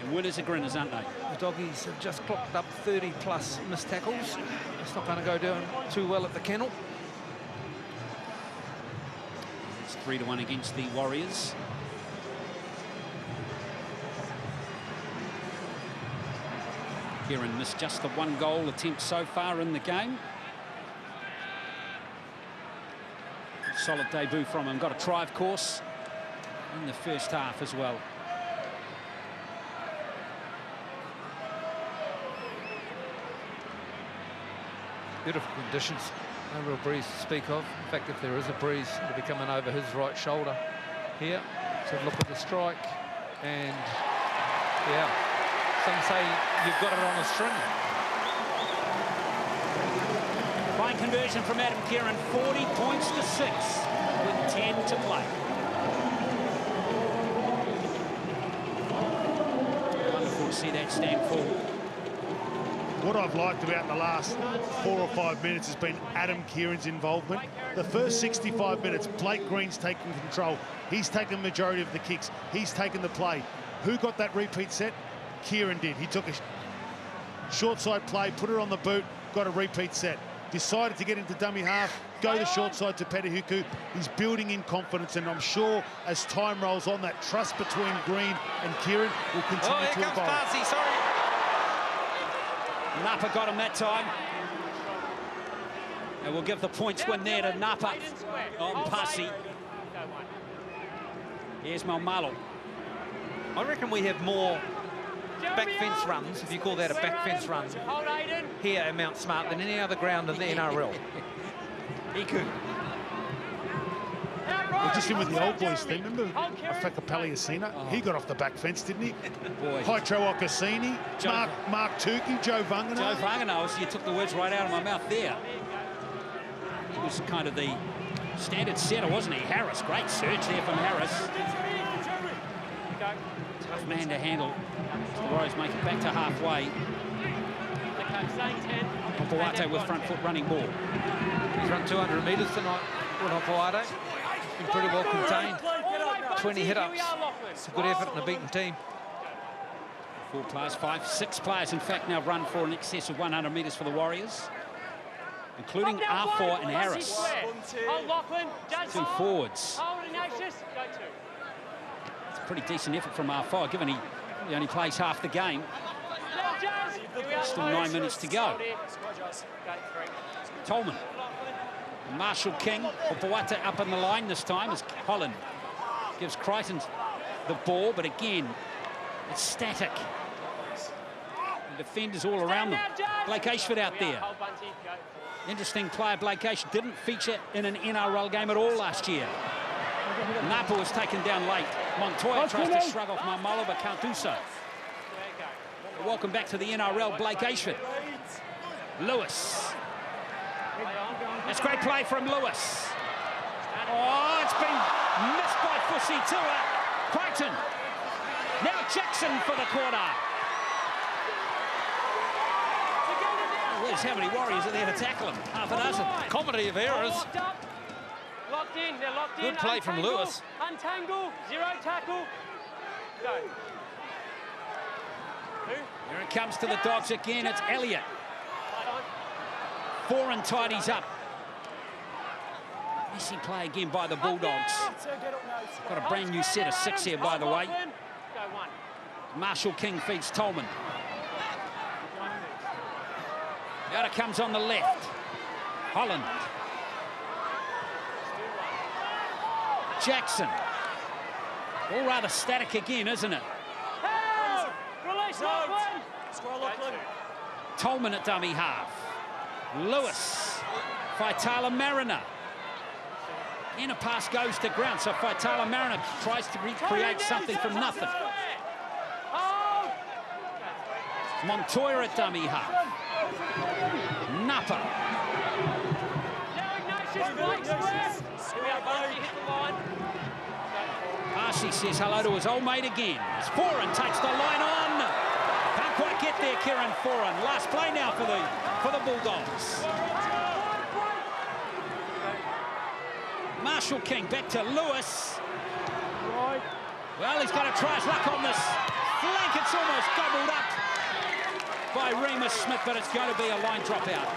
And winners are grinners, aren't they? The Doggies have just clocked up 30+ missed tackles. It's not going to go down too well at the kennel. It's 3-1 against the Warriors. Kieran missed just the 1 goal attempt so far in the game. Solid debut from him. Got a try, of course, in the first half as well. Beautiful conditions. No real breeze to speak of. In fact, if there is a breeze, it'll be coming over his right shoulder here. So look at the strike. And, yeah, some say you've got it on a string. Fine conversion from Adam Kieran, 40 points to 6 with 10 to play. Wonderful to see that stand forward. What I've liked about the last 4 or 5 minutes has been Adam Kieran's involvement. The first 65 minutes, Blake Green's taken control. He's taken the majority of the kicks. He's taken the play. Who got that repeat set? Kieran did. He took a short side play, put it on the boot, got a repeat set. Decided to get into dummy half, go the short side to Peter Hiku. He's building in confidence, and I'm sure as time rolls on, that trust between Green and Kieran will continue to evolve. Here comes Parsi, sorry. Napa got him that time. And we'll give the points win there to Napa on Parsi. Here's Malmalo. I reckon we have more back fence runs, if you call that a back fence run, here at Mount Smart than any other ground in the NRL. Hiku. We're just in with the old boys thing. Remember Afeka Paliasina? Oh. He got off the back fence, didn't he? Boy. Hytro Okasini, Mark Tukey, Joe Vangana. Joe Vangana, you took the words right out of my mouth there. He was kind of the standard setter, wasn't he? Harris, great search there from Harris. Tough man to handle. The Warriors make it back to halfway. Hopoate with front foot running ball. He's run 200 metres tonight with Hopoate. Been pretty well contained. 20 hit-ups. It's a good effort in a beaten team. 4 players, 6 players, in fact, now run for in excess of 100 metres for the Warriors, including R4 and Harris. 2 forwards. It's a pretty decent effort from R4, given he only plays half the game. Still 9 minutes to go. Tolman. Marshall King, Hopoate up on the line this time as Holland gives Crichton the ball, but again, it's static. The defenders all around them. Blake Ashford out there. Interesting player, Blake Ashford didn't feature in an NRL game at all last year. Napa was taken down late. Montoya tries to shrug off Maumalo, but can't do so. Welcome back to the NRL, Blake Ashford. Lewis. That's great play from Lewis. Oh, it's been missed by Fusi Tua. Crichton. Now Jackson for the corner. Where's how many Warriors are there to tackle him? Half a dozen. Comedy of errors. Locked in, they're locked in. Good play from Lewis. Untangle, zero tackle. Go. Here it comes to the Dogs again. It's Elliott. Foran tidies up. Messy play again by the Bulldogs. Got a brand new set of 6 here, by the way. Marshall King feeds Tolman. Out it comes on the left. Holland. Jackson. All rather static again, isn't it? Release Lachlan. Tolman at dummy half. Lewis. Faitala Mariner. And a pass goes to ground, so Faitala Mariner tries to recreate something from nothing. Montoya at dummy half. Napa. Archie says hello to his old mate again. As Foran takes the line on. Can't quite get there, Kieran Foran. Last play now for the Bulldogs. Marshall King back to Lewis. Well, he's got to try his luck on this flank. It's almost gobbled up by Remus Smith, but it's going to be a line dropout.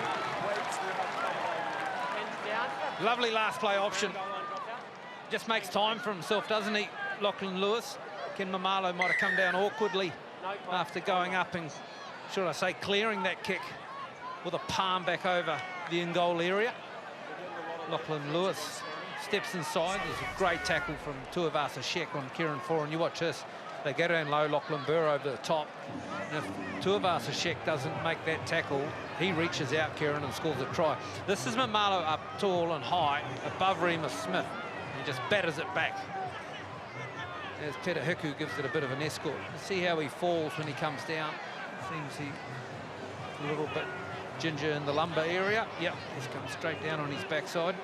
Lovely last play option. Just makes time for himself, doesn't he, Lachlan Lewis? Ken Mamalo might have come down awkwardly after going up and, should I say, clearing that kick with a palm back over the in-goal area. Lachlan Lewis steps inside. There's a great tackle from Tuivasa Sheck on Kieran Foran. You watch this. They go down low, Lachlan Burr over the top. And if Tuivasa Sheck doesn't make that tackle, he reaches out, Kieran, and scores a try. This is Mamalo up tall and high, above Remus Smith. He just batters it back. As Peter Hiku gives it a bit of an escort. See how he falls when he comes down. Seems he's a little bit ginger in the lumbar area. Yep, he's come straight down on his backside.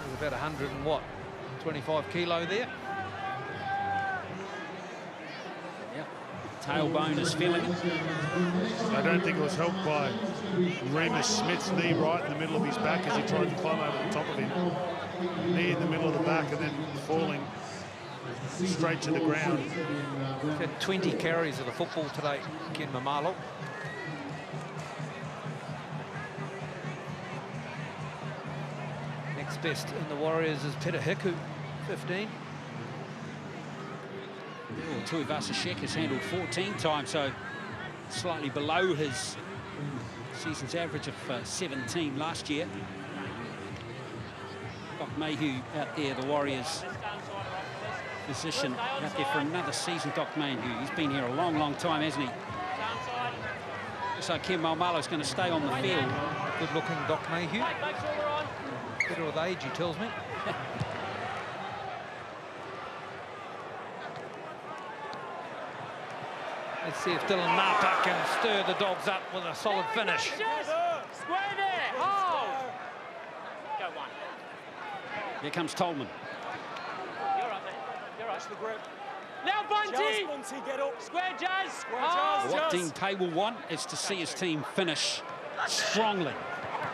There's about 125 kilo there. Tailbone is feeling it. I don't think it was helped by Remus Smith's knee right in the middle of his back as he tried to climb over the top of him. Knee in the middle of the back and then falling straight to the ground. He's had 20 carries of the football today, Ken Mamalo. Next best in the Warriors is Peter Hiku, 15. Tuivasa Sheck has handled 14 times, so slightly below his season's average of 17 last year. Doc Mayhew out there, the Warriors position out there for another season. Doc Mayhew, he's been here a long, long time, hasn't he? So Ken Mamalo's going to stay on the field. Good-looking Doc Mayhew. Better with age, he tells me. Let's see if Dylan Napa can stir the Dogs up with a solid finish. Square there. Hold. Go one. Here comes Tolman. You're up, mate. You're right. The grip. Now Bunty. Bunty, get up. Square Jazz. Square Jazz. What Dean Tay will want is to see his team finish strongly.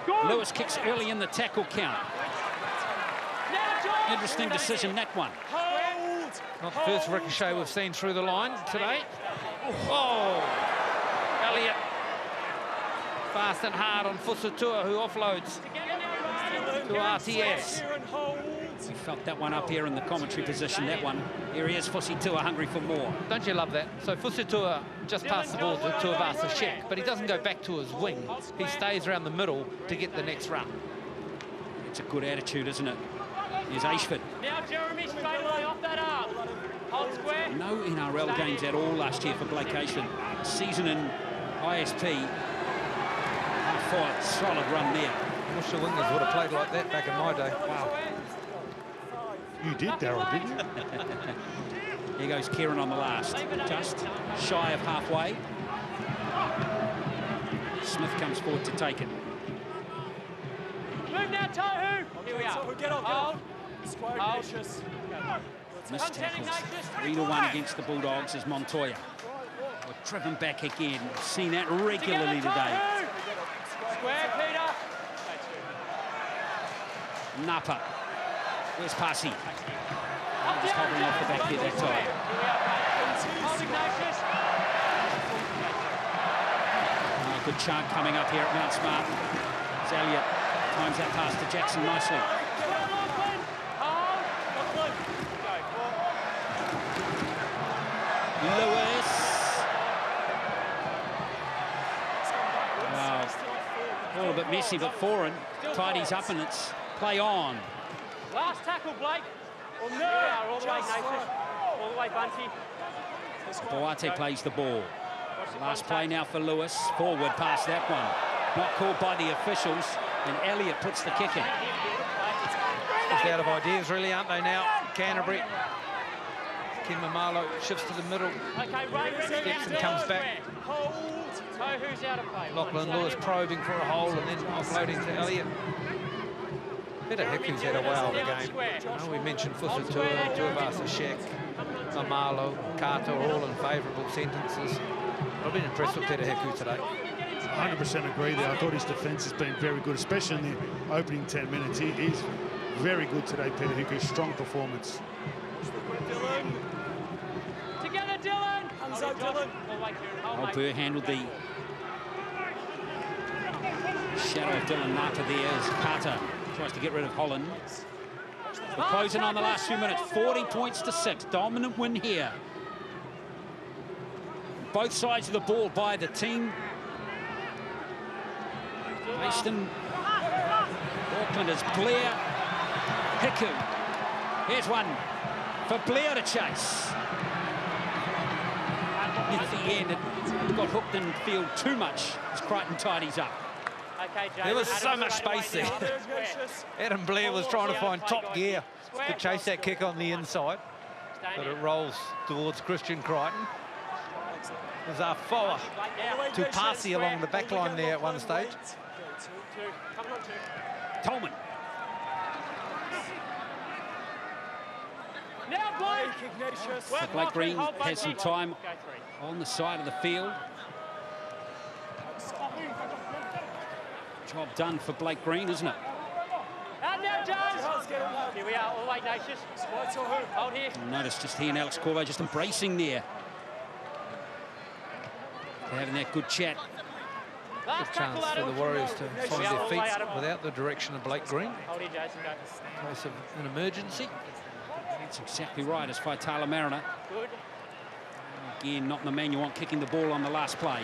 Good. Lewis kicks early in the tackle count. Interesting decision, that one. Hold. Not the first ricochet we've seen through the line today. Oh, Elliott fast and hard on Fusatua, who offloads to RTS. We felt that one up here in the commentary position, that one. Here he is, Fusatua, hungry for more. Don't you love that? So Fusatua just passed the ball to Tuivasa Sheck, but he doesn't go back to his wing. He stays around the middle to get the next run. It's a good attitude, isn't it? Here's Ashford. Now Jeremy, straight away off that arm. Hold square. No NRL games at all last year for Blake Ashford. Season in ISP. A solid run there. I wish the wingers would have played like that back in my day. Wow. You did, Darryl, didn't you? Here goes Kieran on the last. Just shy of halfway. Smith comes forward to take it. Move now, Tohu. Here we are. Get off. Hold. Missed tackles. 3-1 against the Bulldogs as Montoya. We're driven back again. We've seen that regularly today. Square, Peter. Napa. Where's Passy? Just hovering off the back here that time. Good chunk coming up here at Mount Smart. It's Elliott. Times that pass to Jackson nicely. Lewis. Wow. All a bit messy, but Foran tidies up and it's play on. Last tackle, Blake. Oh, no. Yeah, all the way, Nathan. All the way, Bunty. Boate plays the ball. Last play now for Lewis. Forward past that one. Not called by the officials. And Elliott puts the kick in. Just out of ideas, really, aren't they now? Canterbury. Kim Mamalo shifts to the middle. Okay, Ray, steps and comes back. Hold. So who's out of play? Lachlan Lewis probing for a hole and then offloading to Elliott. Peter Hiku's had a wow of a game. We mentioned Fusatua, Tuivasa, Shek, Mamalo, Carter, all in favourable sentences. I've been impressed with Peter Hiku today. 100% agree there. I thought his defence has been very good, especially in the opening 10 minutes. He's very good today, Peter Hiku. Strong performance. Dylan. Together, Dylan. Hands up, Dylan. Oh, Burr handled the shadow of Dylan Nata there as Carter tries to get rid of Holland. We're closing on the last 2 minutes. 40 points to 6. Dominant win here. Both sides of the ball by the team. Based in Auckland is Blair. Hiku. Here's one for Blair to chase. At the end, it got hooked in field too much as Crichton tidies up. Okay, Jay, there was so much space there. Adam Blair was trying to find top gear to chase that kick on the inside. But it rolls towards Christian Crichton. There's our Foa to Passy along the back line there at one stage. Tolman. Blake Green has some time on the side of the field. Job done for Blake Green, isn't it? Out now, Jones. Here we are, all the way, Nacious. Hold here. Notice just he and Alex Corvo just embracing there. They're having that good chat. Good chance for the Warriors to find their feet without the direction of Blake Green. Hold here, Jason, go. In case of an emergency. That's exactly right, as Faitala Mariner. Good. Again, not in the man you want kicking the ball on the last play.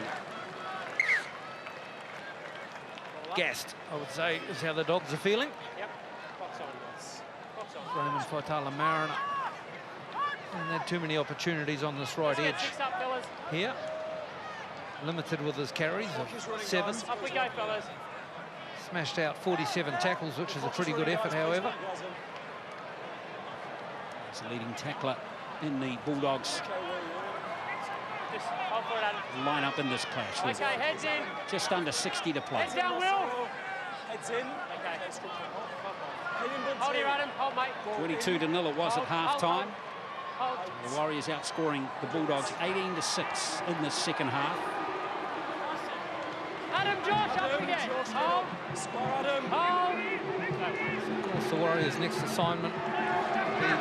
Gassed, I would say, is how the Dogs are feeling. Yep. Box on. Box on. Roman Faitala Mariner. And had too many opportunities on this right edge here. Limited with his carries of 7. Up we go, fellas. Smashed out 47 tackles, which is a pretty good effort, however. He's a leading tackler in the Bulldogs line up in this clash. Okay, heads in. Just under 60 to play. Heads down, Will. Heads in. Okay. Hold here, Adam. Hold, mate. 22-0 it was at half-time. The Warriors outscoring the Bulldogs 18-6 in the second half. Adam, Josh, up again. Hold. Adam. Hold. Of course, the Warriors' next assignment will be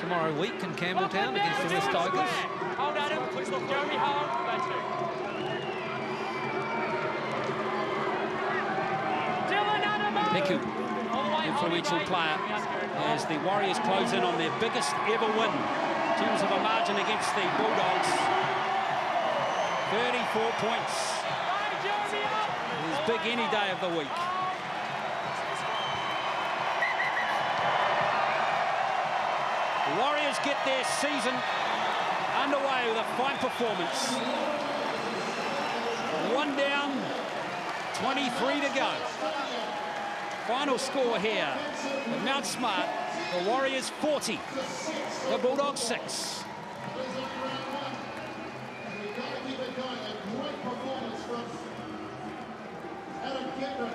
tomorrow week in Campbelltown against the West Tigers. Hold, Adam. Jeremy, hold. Dylan, Adam. Hiku, influential player, as the Warriors close in on their biggest ever win in terms of a margin against the Bulldogs. 34 points. It's big any day of the week. The Warriors get their season underway with a fine performance. 1 down, 23 to go. Final score here at Mount Smart, the Warriors 40, the Bulldogs 6. Great performance from Adam Kidman.